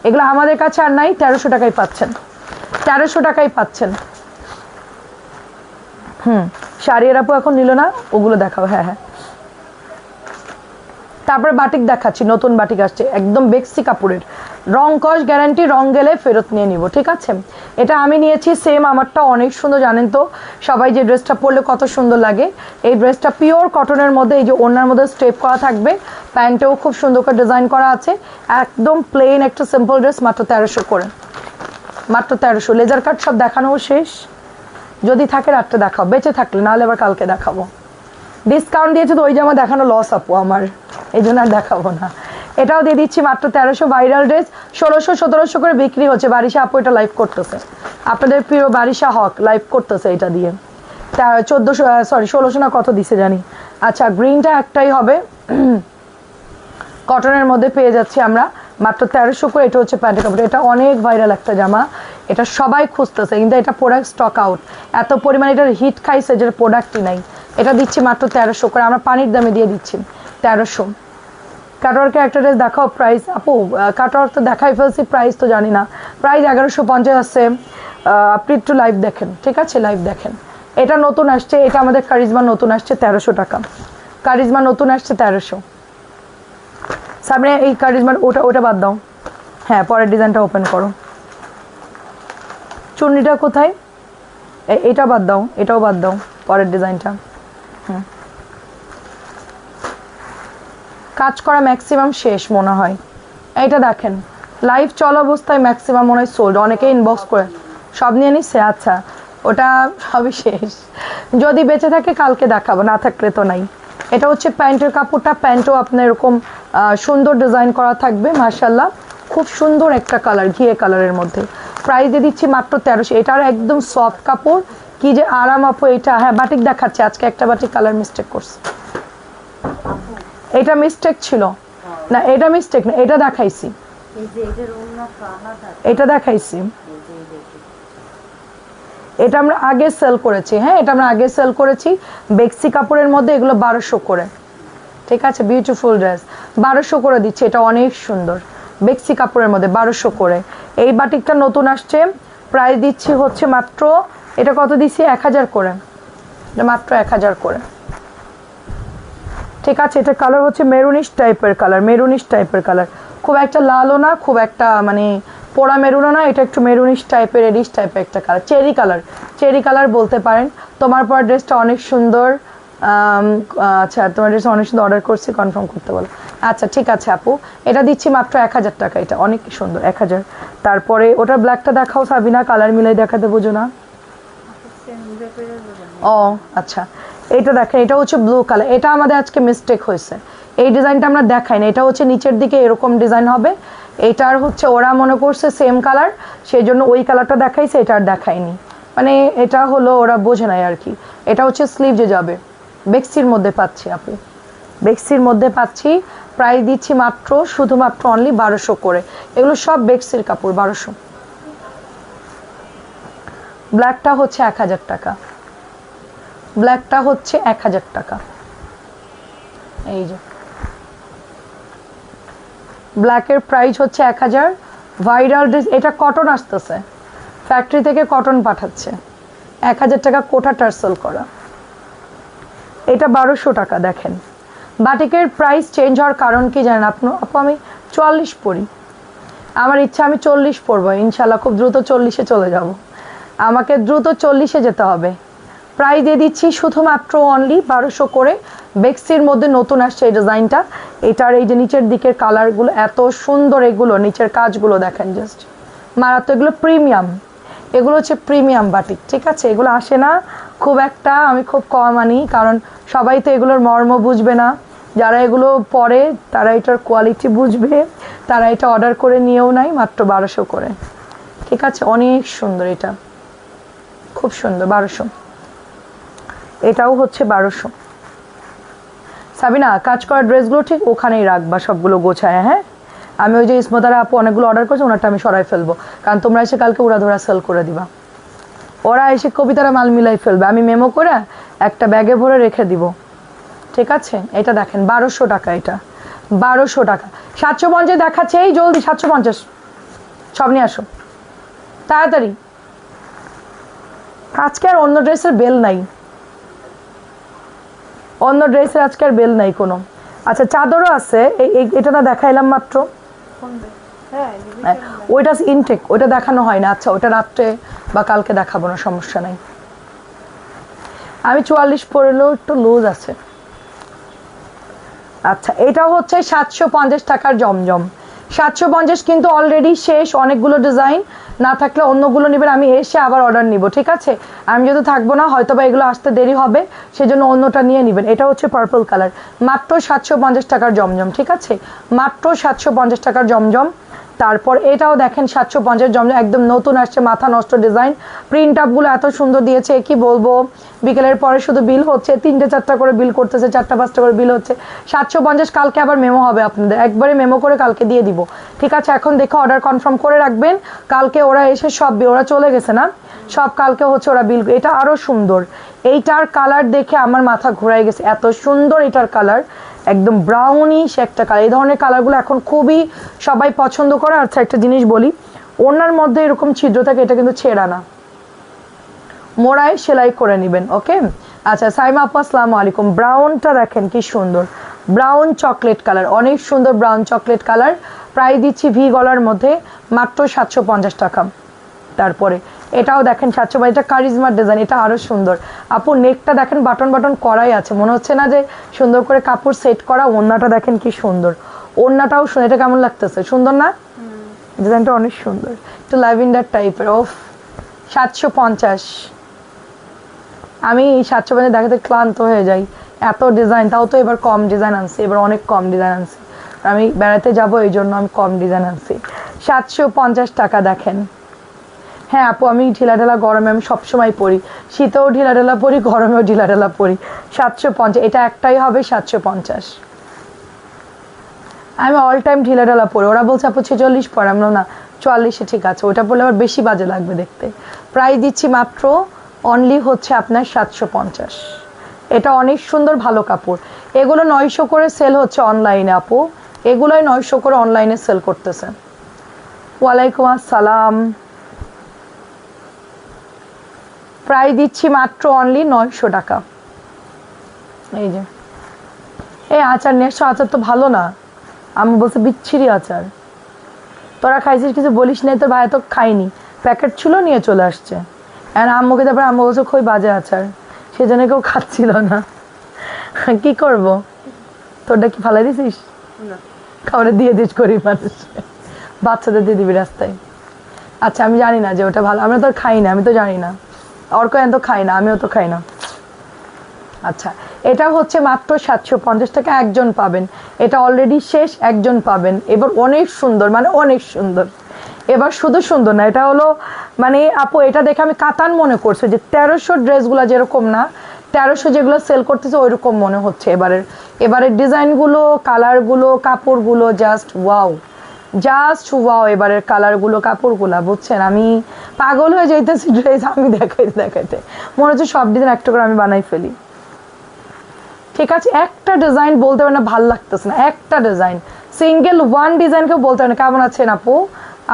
এগুলো আমাদের কাছে আর নাই। 1300 টাকায় পাচ্ছেন, 1300 টাকায় পাচ্ছেন। শাড়ির আপু এখন নিল না, ওগুলো দেখাও, হ্যাঁ হ্যাঁ। তারপরে বাটিক দেখাচ্ছি, নতুন বাটিক আসছে, একদম বেক্সি কাপড়ের, রং কস গ্যারান্টি, রং গেলে ফেরত নিয়ে নিব, ঠিক আছে? এটা আমি নিয়েছি, সেম আমারটা অনেক সুন্দর, জানেন তো সবাই যে ড্রেসটা পরলে কত সুন্দর লাগে। এই ড্রেসটা পিওর কটনের মধ্যে, এই যে ওড়নার মধ্যে স্টেপ করা থাকবে, প্যান্টেও খুব সুন্দর করে ডিজাইন করা আছে, একদম প্লেন একটা সিম্পল ড্রেস, মাত্র 1300 করে। মাত্র 1300। লেজার কাট সব দেখানো শেষ, যদি থাকে রাত্রে দেখাও, বেঁচে থাকলে, নাহলে আবার কালকে দেখাবো। ডিসকাউন্ট দিয়েছে তো ওই জামা দেখানো লস আপু আমার, এই জন্য আর দেখাবো না। এটাও দিয়ে দিচ্ছি মাত্র 1300। ভাইরাল ড্রেস 1600 1700 করে বিক্রি হচ্ছে। বারিশা আপু এটা লাইভ করতেছে, আপনাদের প্রিয় বারিশা হক লাইভ করতেছে এটা দিয়ে। 1600 না কত দিছে জানি। আচ্ছা গ্রিনটা একটাই হবে, কটনের মধ্যে পেয়ে যাচ্ছি আমরা মাত্র 1300 করে। এটা হচ্ছে প্যান্টের কাপড়, এটা অনেক ভাইরাল একটা জামা, এটা সবাই খুঁজতেছে, কিন্তু এটা প্রোডাক্ট স্টক আউট, এত পরিমাণে এটার হিট খাইছে যেটা প্রোডাক্টই নাই। এটা দিচ্ছি মাত্র 1300 করে, আমরা পানির দামে দিয়ে দিচ্ছি 1300। কাটওয়ার্কের একটা ড্রেস দেখাও, প্রাইস আপু কাটওয়ার্ক তো দেখাই ফেলছি, প্রাইস তো জানি না। প্রাইস 1150 আছে, আপনি একটু লাইভ দেখেন, ঠিক আছে লাইভ দেখেন। এটা নতুন আসছে, এটা আমাদের কারিজমা নতুন আসছে 1300 টাকা, কারিজমা নতুন আসছে 1300। সামনে এই কারিজমার ওটা বাদ দাও, হ্যাঁ পরের ডিজাইনটা ওপেন করো। চুন্নিটা কোথায়, এটা বাদ দাও, এটাও বাদ দাও, পরের ডিজাইনটা। কাজ করা ম্যাক্সিমাম শেষ মনে হয়। এইটা দেখেন লাইভ চলা অবস্থায় ম্যাক্সিমাম মনে হয় সোল্ড, অনেকে ইনবক্স করে সব নিয়ে নিচ্ছে। আচ্ছা ওটা সবই শেষ, যদি বেঁচে থাকে কালকে দেখাবো, না থাকলে তো নাই। এটা হচ্ছে প্যান্টের কাপড়টা, প্যান্টও আপনার এরকম সুন্দর ডিজাইন করা থাকবে মাশাআল্লাহ, খুব সুন্দর একটা কালার, ঘিয়ে কালারের মধ্যে। প্রাইস দিয়ে দিচ্ছি মাত্র 1300। এটার একদম সফট কাপড়, কি যে আরাম আপু এটা। হ্যাঁ বাটিক দেখাচ্ছে, আজকে একটা বাটিক কালার মিস্টেক করছে, এটা মিস্টেক ছিল না, এটা মিস্টেক না, এটা দেখাইছি, এটা দেখাইছি, এটা আমরা আগে সেল করেছি। হ্যাঁ এটা আমরা আগে সেল করেছি বেক্সি কাপড়ের মধ্যে, এগুলো 1200 করে, ঠিক আছে বিউটিফুল ড্রেস 1200 করে দিচ্ছে। এটা অনেক সুন্দর বেক্সি কাপড়ের মধ্যে 1200 করে। এই বাটিকটা নতুন আসছে, প্রাইস দিচ্ছি হচ্ছে মাত্র, এটা কত দিচ্ছি 1000 করে, এটা মাত্র 1000 করে, ঠিক আছে। এটা কালার হচ্ছে মেরুনিশ টাইপের কালার, মেরুনিশ টাইপের কালার, খুব একটা লালও না, খুব একটা মানে পোড়া মেরুনও না, এটা একটু মেরুনিশ টাইপের, রেডিশ টাইপের একটা কালার, চেরি কালার বলতে পারেন। তোমার পর ড্রেসটা অনেক সুন্দর। আচ্ছা তোমার ড্রেস অনেক সুন্দর, অর্ডার করছি, কনফার্ম করতে বলো। আচ্ছা ঠিক আছে আপু, এটা দিচ্ছি মাত্র 1000 টাকা, এটা অনেক সুন্দর 1000। তারপরে ওটার ব্ল্যাকটা দেখাও সাবিনা, কালার মিলাই দেখাতে বোঝো না। ও আচ্ছা এটা দেখেন, এটা হচ্ছে ব্লু কালার, এটা আমাদের আজকে মিস্টেক হয়েছে, এই ডিজাইনটা আমরা দেখাই না, এটা হচ্ছে নিচের দিকে এরকম ডিজাইন হবে, এটার হচ্ছে ওরা মনে করছে সেম কালার, সেই জন্য ওই কালারটা দেখাইছে, এটা আর দেখায়নি, মানে এটা হলো ওরা বোঝে নাই আর কি। এটা হচ্ছে স্লিভ যে যাবে, বেক্সির মধ্যে পাচ্ছি আপু, বেক্সির মধ্যে পাচ্ছি। প্রাইস দিচ্ছি মাত্র শুধুমাত্র অনলি 1200 করে, এগুলো সব বেক্সির কাপড় 1200। ব্ল্যাকটা হচ্ছে 1000 টাকা, ব্ল্যাকটা হচ্ছে 1000 টাকা, এই যে ব্ল্যাকের প্রাইস হচ্ছে 1000। ভাইরাল ড্রেস, এটা কটন আসতেছে, ফ্যাক্টরি থেকে কটন পাঠাচ্ছে, 1000 টাকা কোটা টার্সেল করা, এটা 1200 টাকা। দেখেন বাটিকের প্রাইস চেঞ্জ হওয়ার কারণ কি জানেন আপনি আপু, আমি 44 পরি, আমার ইচ্ছা আমি 40 পরবো ইনশাল্লাহ, খুব দ্রুত 40-এ চলে যাব, আমাকে দ্রুত 40-এ যেতে হবে। প্রাইস দিয়ে দিচ্ছি শুধুমাত্র অনলি 1200 করে। বেক্সির মধ্যে নতুন আসছে এই ডিজাইনটা, এটার এই যে নিচের দিকের কালারগুলো এত সুন্দর, এগুলো নিচের কাজগুলো দেখেন জাস্ট মারাত্মক, এগুলো প্রিমিয়াম, এগুলো হচ্ছে প্রিমিয়াম বাটিক, ঠিক আছে। এগুলো আসে না খুব একটা, আমি খুব কম আনি, কারণ সবাই তো এগুলোর মর্ম বুঝবে না, যারা এগুলো পরে তারা এটার কোয়ালিটি বুঝবে, তারা এটা অর্ডার করে নিয়েও নাই, মাত্র 1200 করে, ঠিক আছে। অনেক সুন্দর, এটা খুব সুন্দর 1200, এটাও হচ্ছে 1200। সাবিনা কাজ করা ড্রেসগুলো ঠিক ওখানেই রাখবা, সবগুলো গোছায়। হ্যাঁ আমি ওই যে ইসমতারা আপু অনেকগুলো অর্ডার করছে, ওনারটা আমি সরাই ফেলবো, কারণ তোমরা এসে কালকে উড়াধরা সেল করে দিবা, ওরা এসে কবিতারা মাল মিলাই ফেলবে, আমি মেমো করে একটা ব্যাগে ভরে রেখে দিব, ঠিক আছে। এটা দেখেন 1200 টাকা, এটা 1200 টাকা। 750 দেখাচ্ছে, এই জলদি 750 সব নিয়ে আসো তাড়াতাড়ি, আজকে আর অন্য ড্রেসের বেল নাই, অন্য ড্রেসের আজকে আর বেল নাই কোনো। আচ্ছা চাদরও আছে, এটা না দেখাইলাম মাত্র, ওইটা ইনটেক, ওইটা দেখানো হয় না। আচ্ছা ওটা রাত্রে বা কালকে দেখাবো না, সমস্যা নাই। আমি 44 পরলেও একটু লুজ আছে। আচ্ছা এটা হচ্ছে 750 টাকার জমজম, 750 কিন্তু অলরেডি শেষ, অনেকগুলো ডিজাইন না থাকলে অন্যগুলো নেবেন, আমি এসে আবার অর্ডার নিব, ঠিক আছে? আমি যেহেতু থাকবো না, হয়তো বা এগুলো আসতে দেরি হবে, সেজন্য অন্যটা নিয়ে নেবেন। এটা হচ্ছে পার্পল কালার, মাত্র 750 টাকার জমজম, ঠিক আছে? মাত্র 750 টাকার জমজম। তারপর এটাও দেখেন 750 জমজম, একদম নতুন আসছে, মাথা নষ্ট ডিজাইন। প্রিন্ট আপগুলো এত সুন্দর দিয়েছে, কি বলবো। বিকেলের পরে শুধু বিল হচ্ছে, 3টে 4টা করে বিল করতেছে, 4টা 5টা করে বিল হচ্ছে। 750 কালকে আবার মেমো হবে আপনাদের, একবারে মেমো করে কালকে দিয়ে দিব, ঠিক আছে? এখন দেখে অর্ডার কনফার্ম করে রাখবেন, কালকে ওরা এসে সব ওরা চলে গেছে না, সব কালকে হচ্ছে ওরা বিল। এটা আরো সুন্দর, এইটার কালার দেখে আমার মাথা ঘুরাই গেছে, এত সুন্দর এটার কালার, একদম ব্রাউনিশ একটা কালার। এই ধরনের কালারগুলো এখন খুবই সবাই পছন্দ করে। আচ্ছা একটা জিনিস বলি, ওনার মধ্যে এরকম ছিদ্র থাকে, এটা কিন্তু ছেঁড়া না, মোড়ায় সেলাই করে নেবেন, ওকে? আচ্ছা সাইমা আপু আসসালামু আলাইকুম। ব্রাউনটা দেখেন কি সুন্দর, ব্রাউন চকলেট কালার, অনেক সুন্দর ব্রাউন চকলেট কালার। প্রায় দিচ্ছি ভি গলার মধ্যে, মাত্র 750 টাকা। তারপরে এটাও দেখেন 750, এটা কারিজমার ডিজাইন, এটা আরো সুন্দর। আপু নেকটা দেখেন বাটন বাটন করাই আছে, মনে হচ্ছে না যে সুন্দর করে কাপড় সেট করা। ওড়নাটা দেখেন কি সুন্দর, ওড়নাটাও সুন্দর। এটা কেমন লাগতেছে, সুন্দর না? ডিজাইনটা অনেক সুন্দর, একটু ল্যাভেন্ডার টাইপের। ওফ 750, আমি 750 দেখাতে ক্লান্ত হয়ে যাই, এত ডিজাইন। তাও তো এবার কম ডিজাইন আনছি, এবার অনেক কম ডিজাইন আনছি, আমি বেড়াতে যাব এই জন্য আমি কম ডিজাইন আনছি। 750 টাকা দেখেন। হ্যাঁ আপু আমি ঢিলাঢালা গরমে আমি সবসময় পরি, শীতেও ঢিলাঢালা পরি, গরমেও ঢিলাঢালা পরি। 750, এটা একটাই হবে 750। আমি অল টাইম ঢিলাঢালা পরি। ওরা বলছে আপু 46 পরে, আমি না 44-এ ঠিক আছে, ওটা পরলে আবার বেশি বাজে লাগবে দেখতে। প্রাইস দিচ্ছি মাত্র অনলি হচ্ছে আপনার 750। এটা অনেক সুন্দর ভালো কাপড়। এগুলো 900 করে সেল হচ্ছে অনলাইনে আপু, এগুলোই 900 করে অনলাইনে সেল করতেছে। ওয়ালাইকুম আসসালাম। প্রাইস দিচ্ছি মাত্র অনলি 900 টাকা। এই যে এই আচার নিয়ে এসছো, আচার তো ভালো না, আমি বলছে বিচ্ছিরি আচার। তোরা খাইছিস কিছু বলিস নাই, তোর ভাই তো খাইনি, প্যাকেট ছিল নিয়ে চলে আসছে। আর আম্মুকে তারপরে আম্মু বলছে খুবই বাজে আচার, সেজন্য কেউ খাচ্ছিল না। কি করব, তোরটা কি ফালাই দিছিস? খাবারে দিয়ে দিস গরিব মানুষ, বাচ্চাদের দিয়ে দিবি রাস্তায়। আচ্ছা আমি জানি না যে ওটা ভালো, আমরা তো খাই না, আমি তো জানি না, অর্ক তো খাই না, আমিও তো খাই না। আচ্ছা এটা হচ্ছে মাত্র 750 টাকা, একজন পাবেন। এটা অলরেডি শেষ, একজন পাবেন। এবার অনেক সুন্দর, মানে অনেক সুন্দর। এবার শুধু সুন্দর না, এটা হলো মানে আপু এটা দেখে আমি কাতান মনে করছি, যে 1300 ড্রেসগুলো যেরকম না, 1300 যেগুলো সেল করতেছে ওইরকম মনে হচ্ছে। এবারের ডিজাইনগুলো, কালারগুলো, কাপড়গুলো জাস্ট ওয়াও, জাস্ট ওয়াও। এবারের কালারগুলো, কাপড়গুলো, বুঝছেন? আমি পাগল হয়ে যাইতেছি ড্রেস আমি দেখাইতে দেখাইতে, মনে হচ্ছে সব ডিজাইন একটা করে আমি বানাই ফেলি। ঠিক আছে, একটা ডিজাইন বলতে পারে না ভাল লাগতেছে না, একটা ডিজাইন, সিঙ্গেল ওয়ান ডিজাইন কেউ বলতে পারে না কেমন আছেন আপু,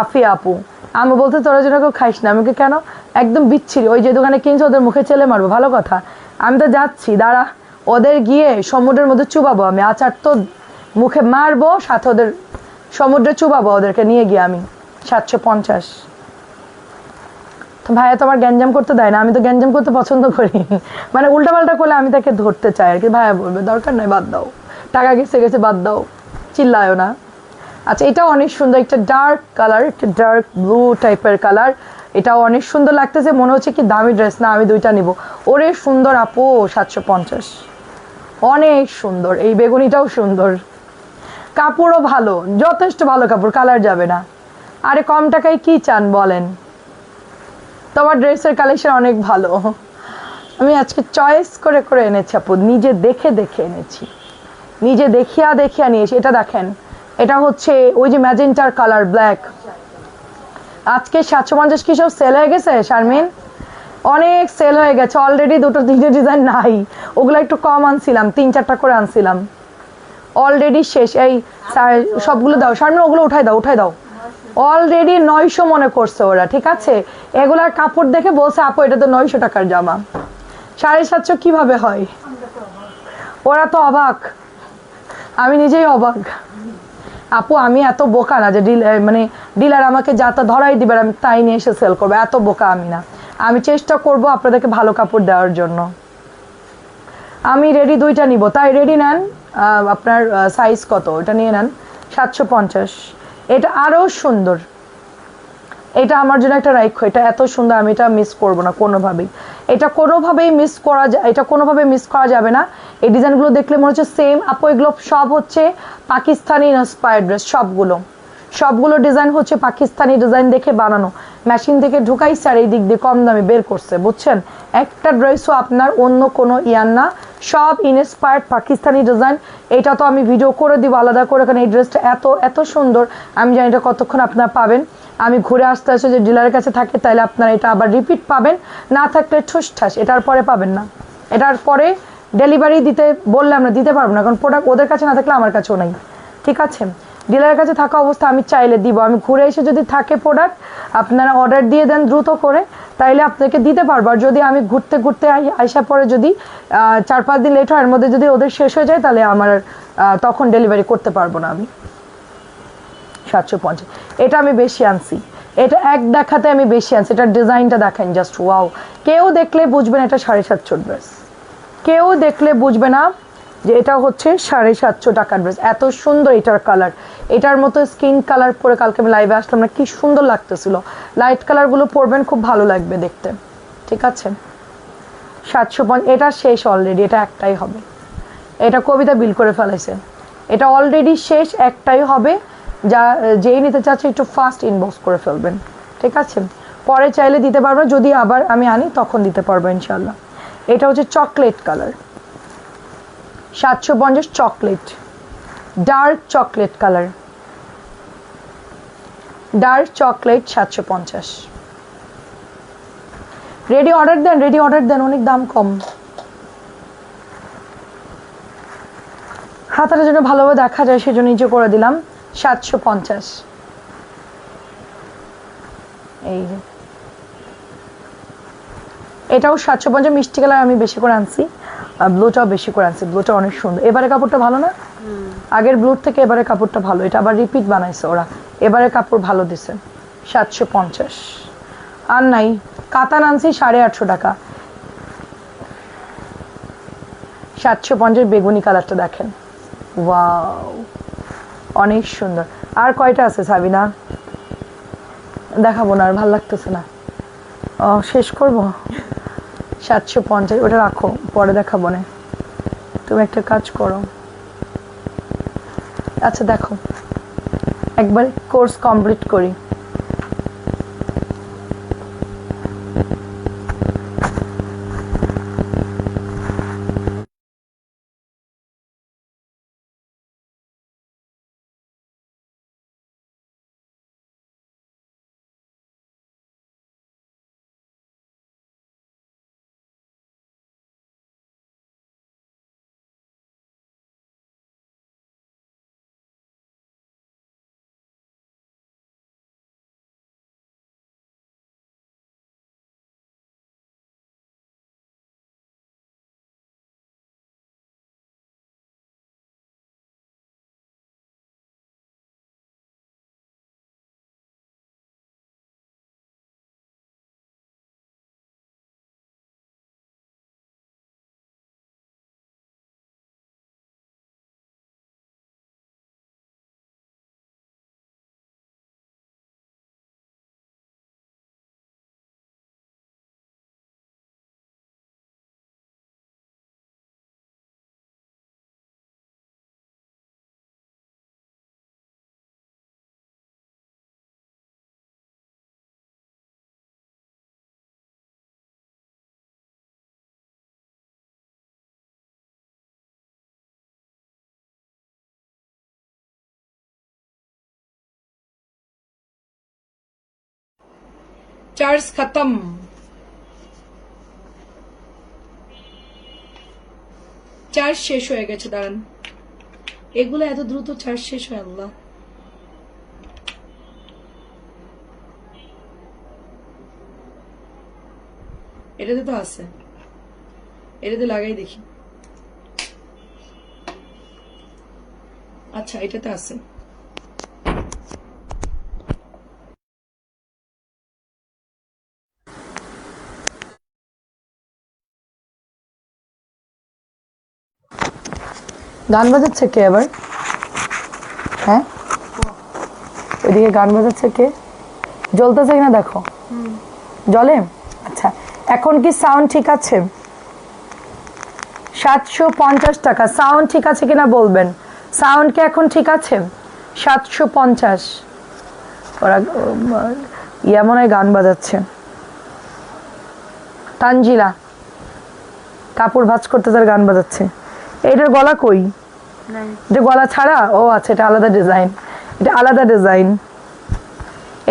আফিয়া আপু। আমি বলতে তোরা যেন কেউ খাইস না, আমাকে কেন একদম বিচ্ছিরি, ওই যে দোকানে কিনছে ওদের মুখে চেলে মারবো, ভালো কথা। আমি তো যাচ্ছি, দাঁড়া, ওদের গিয়ে সমুদ্রের মধ্যে চুবাবো আমি, আচার তো মুখে মারবো, সাথে ওদের সমুদ্রে চুবাবো, ওদেরকে নিয়ে গিয়ে আমি। 750। ভাইয়া তো আমার গ্যাঞ্জাম করতে দেয় না, আমি তো গ্যাঞ্জাম করতে পছন্দ করি, মানে উল্টাপাল্টা করলে আমি তাকে ধরতে চাই আর কি। ভাইয়া বলবে দরকার নাই, বাদ দাও, টাকা গেছে গেছে, বাদ দাও, চিল্লায়ও না। আচ্ছা এটাও অনেক সুন্দর, একটা ডার্ক কালার, একটা ডার্ক ব্লু টাইপের কালার। এটাও অনেক সুন্দর লাগতেছে, মনে হচ্ছে কি দামি ড্রেস না, আমি দুইটা নিব। ওরে সুন্দর আপু, 750, অনেক সুন্দর। এই বেগুনিটাও সুন্দর, কাপড়ও ভালো, যথেষ্ট ভালো কাপড়, কালার যাবে না। আরে কম টাকায় কি চান বলেন, তোমার ড্রেসের কালেকশন অনেক ভালো। আমি আজকে চয়েস করে করে এনেছি আপু, নিজে দেখে দেখে এনেছি, নিজে দেখিয়া দেখিয়া নিয়েছি। এটা দেখেন, এটা হচ্ছে ওই যে ম্যাজেন্টার কালার, ব্ল্যাক। আজকে 750 কি সব সেল হয়ে গেছে শারমিন? অনেক সেল হয়ে গেছে অলরেডি, 2-3টে ডিজাইন নাই, ওগুলো একটু কম আনছিলাম, 3-4টা করে আনছিলাম, অলরেডি শেষ। এই সবগুলো দাও শারমিন, ওগুলো উঠাই দাও, উঠাই দাও। অলরেডি 900 মনে করছে ওরা, ঠিক আছে? এগুলার কাপড় দেখে বলছে আপু এটা তো 900 টাকার জামা, 750 কিভাবে হয়? ওরা তো অবাক, আমি নিজেই অবাক। আপু আমি এত বোকা না যে মানে ডিলার আমাকে যা তা ধরাই দিবে আমি তাই নিয়ে এসে সেল করবো, এত বোকা আমি না। আমি চেষ্টা করব আপনাদেরকে ভালো কাপড় দেওয়ার জন্য। আমি রেডি 2টা নিব, তাই রেডি নেন। আপনার সাইজ কত ওটা নিয়ে নেন। 750। এটা আরো সুন্দর, এটা আমার জন্য একটা রাইখো, এটা এত সুন্দর, আমি এটা মিস করব না কোনোভাবেই, এটা কোনোভাবেই মিস করা এটা কোনোভাবে মিস করা যাবে না। এই ডিজাইনগুলো দেখলে মনে হচ্ছে সেম আপু, এগুলো সব হচ্ছে পাকিস্তানি ইন্সপায়ার্ড ড্রেস, সবগুলো ডিজাইন হচ্ছে পাকিস্তানি ডিজাইন দেখে বানানো, মেশিন থেকে ঢুকাইছে আর এই দিক দিয়ে কম দামে বের করছে, বুঝছেন? একটা ড্রেসও আপনার অন্য কোনো ইয়ার না, সব ইন্সপায়ার্ড পাকিস্তানি ডিজাইন। এটা তো আমি ভিডিও করে দিব আলাদা করে, কারণ এই ড্রেসটা এত এত সুন্দর, আমি জানি এটা কতক্ষণ আপনারা পাবেন। আমি ঘুরে আসতে আসে যে ডিলারের কাছে থাকে, তাহলে আপনারা এটা আবার রিপিট পাবেন, না থাকলে ঠুস ঠাস এটার পরে পাবেন না। এটার পরে ডেলিভারি দিতে বললে আমরা দিতে পারবো না, কারণ প্রোডাক্ট ওদের কাছে না থাকলে আমার কাছেও নাই, ঠিক আছে? ডিলারের কাছে থাকা অবস্থা আমি চাইলে দিব, আমি ঘুরে এসে যদি থাকে প্রোডাক্ট আপনারা অর্ডার দিয়ে দেন দ্রুত করে, তাইলে আপনাকে দিতে পারবো। আর যদি আমি ঘুরতে ঘুরতে আসার পরে যদি 4-5 দিন লেট হয়, এর মধ্যে যদি ওদের শেষ হয়ে যায়, তাহলে আমার তখন ডেলিভারি করতে পারবো না আমি। 750, এটা আমি বেশি আনছি, এটা এক দেখাতে আমি বেশি আনছি, এটার ডিজাইনটা দেখেন জাস্ট ওয়াও। কেউ দেখলে বুঝবেন এটা 750 ড্রেস, কেউ দেখলে বুঝবে না যে এটা হচ্ছে 750 টাকার ড্রেস। এত সুন্দর এটার কালার, এটার মতো স্কিন কালার পরে কালকে আমি লাইভে আসলাম না, কি সুন্দর লাগতেছিল। লাইট কালারগুলো পরবেন, খুব ভালো লাগবে দেখতে, ঠিক আছে? 750, এটা শেষ অলরেডি, এটা একটাই হবে, এটা কবিতা বিল করে ফেলাইছে, এটা অলরেডি শেষ, একটাই হবে। যেই নিতে চাচ্ছে একটু ফাস্ট ইনবক্স করে ফেলবেন, ঠিক আছে? পরে চাইলে দিতে পারবো, যদি আবার আমি আনি তখন দিতে পারবো ইনশাল্লাহ। এটা হচ্ছে chocolate colour, 750 chocolate, dark chocolate colour, dark chocolate 750। Ready order দেন, অনেক দাম কম। হাতাটা যেন ভালোভাবে দেখা যায় সেজন্য নিচে করে দিলাম 750। এই যে এটাও 750 মিষ্টি কালার, আমি বেশি করে আনছি, ব্লুটাও বেশি করে আনছি, ব্লুটা অনেক সুন্দর। এবারে কাপড়টা ভালো না, আগের ব্লুর থেকে এবারে কাপড়টা ভালো, এটা আবার রিপিট বানাইছে ওরা, এবারে কাপড় ভালো দিছে। 750 আর নাই। কাতান আনছি 850 টাকা, 750 বেগুনি কালারটা দেখেন, ওয়াও অনেক সুন্দর। আর কয়টা আছে সাবিনা? দেখাবো না, আর ভালো লাগতেছে না, শেষ করব। 750, ওটা রাখো, পরে দেখাবো না, তুমি একটা কাজ করো। আচ্ছা দেখো, একবার কোর্স কমপ্লিট করি। চার্জ খতম, চার্জ শেষ হয়ে গেছে, দাঁড়ান, এগুলো এত দ্রুত চার্জ শেষ হয় আল্লাহ। এটাতে তো আছে, এটাতে লাগাই দেখি। আচ্ছা এটাতে আছে, গান বাজাচ্ছে কে আবার? হ্যাঁ ওইদিকে গান বাজাচ্ছে কে, জ্বলতেছে কিনা দেখো, জলে। আচ্ছা এখন কি সাউন্ড ঠিক আছে? 750 টাকা। সাউন্ড ঠিক আছে কিনা বলবেন, সাউন্ড কি এখন ঠিক আছে? 750। ওরা মনে হয় গান বাজাচ্ছে। তানজিলা কাপড় ভাঁজ করতে তার গান বাজাচ্ছে। এইটার গলা কই? এটা গলা ছাড়া? ও আচ্ছা, এটা আলাদা ডিজাইন, এটা আলাদা ডিজাইন।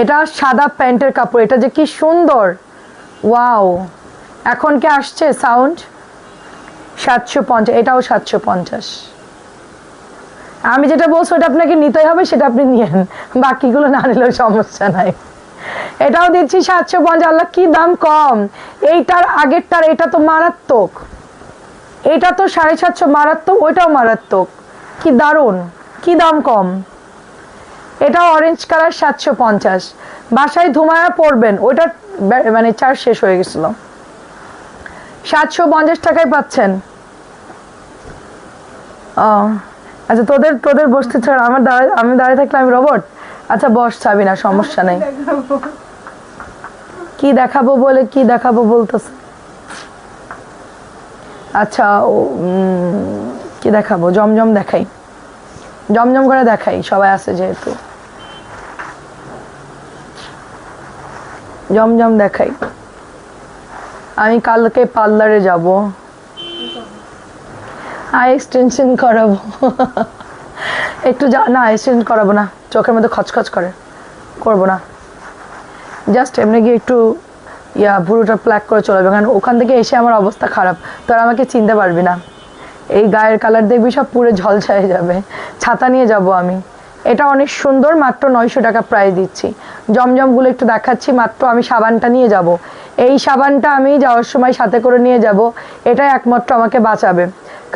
এটা সাদা প্যান্টের কাপড়, এটা যে কি সুন্দর, ওয়াও। এখন কি আসছে সাউন্ড? 750, এটাও 750। আমি যেটা বলছি ওটা আপনাকে নিতে হবে, সেটা আপনি নিয়েন, বাকিগুলো না নিলেও সমস্যা নাই। এটাও দিচ্ছি 750। আল্লাহ কি দাম কম! এইটার আগেরটার এটা তো মারাত্মক, এটা তো 750 মারাত্মক, ওইটাও মারাত্মক। কি দারুণ, কি দাম কম! এটা অরেঞ্জ কালার 750। বাসায় ধুমায়া পড়বেন, ওইটা মানে চার্জ শেষ হয়ে গেছিল। 750 টাকায় পাচ্ছেন। ও আচ্ছা, তোদের বসতে ছাড়া আমি দাঁড়িয়ে থাকলে আমি রোবট? আচ্ছা বস, চাবি না, সমস্যা নেই। কি দেখাবো বলে কি দেখাবো বলতেছে। আচ্ছা কি দেখাবো? জমজম দেখাই, জমজম করে দেখাই, সবাই আছে যেহেতু। জমজম দেখাই। আমি কালকে পার্লারে যাব, আই এক্সটেনশন করাবো। একটু না, এক্সটেনশন করাবো না, চোখের মধ্যে খচখচ করে, করবো না। জাস্ট এমনি গিয়ে একটু ভুরুটা প্ল্যাক করে চলে যাবে, কারণ ওখান থেকে এসে আমার অবস্থা খারাপ, তোরা আমাকে চিনতে পারবি না। এই গায়ের কালার দেখবি সব পুরো ঝলসায় যাবে। ছাতা নিয়ে যাব আমি। এটা অনেক সুন্দর, মাত্র 900 টাকা প্রাইস দিচ্ছি। জমজমগুলো একটু দেখাচ্ছি মাত্র। আমি সাবানটা নিয়ে যাব, এই সাবানটা আমি যাওয়ার সময় সাথে করে নিয়ে যাব। এটাই একমাত্র আমাকে বাঁচাবে,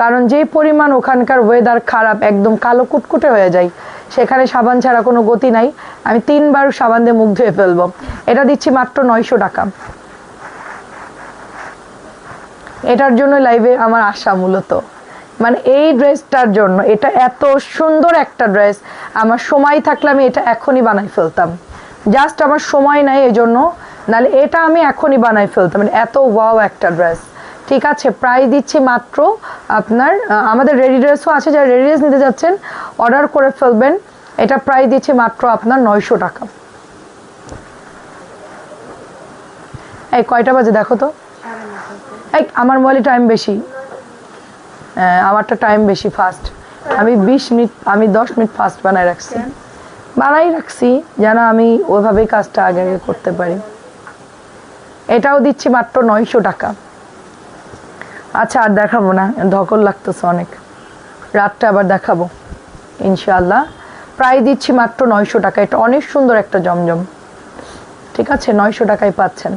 কারণ যেই পরিমাণ ওখানকার ওয়েদার খারাপ, একদম কালো কুটকুটে হয়ে যায়, সেখানে সাবান ছাড়া কোনো গতি নাই। আমি 3 বার সাবান দিয়ে মুখ ধুয়ে ফেলবো। এটা দিচ্ছি মাত্র 900 টাকা। এটার জন্য লাইভে আমার আশা মূলত, মানে এই ড্রেসটার জন্য। এটা এত সুন্দর একটা ড্রেস, আমার সময় থাকলে আমি এটা এখনই বানাই ফেলতাম। জাস্ট আমার সময় নাই এই জন্য, নাহলে এটা আমি এখনই বানাই ফেলতাম। মানে এত ওয়াও একটা ড্রেস। ঠিক আছে, প্রাইস দিচ্ছি মাত্র আপনার, আমাদের রেডি ড্রেসও আছে, যারা রেডি ড্রেস নিতে যাচ্ছেন অর্ডার করে ফেলবেন। এটা প্রাইস দিচ্ছি মাত্র আপনার 900 টাকা। এই কয়টা বাজে দেখো তো? এই আমার মোবাইলে টাইম বেশি, আমারটা টাইম বেশি ফাস্ট। আমি 20 মিনিট, আমি 10 মিনিট ফাস্ট বানাই রাখছি যেন আমি ওইভাবেই কাজটা আগে আগে করতে পারি। এটাও দিচ্ছি মাত্র 900 টাকা। আচ্ছা আর দেখাবো না, ধকল লাগতেছে অনেক, রাতটা আবার দেখাবো ইনশাআল্লাহ। প্রায় দিচ্ছি মাত্র 900 টাকা। এটা অনেক সুন্দর একটা জমজম। ঠিক আছে, 900 টাকায় পাচ্ছেন।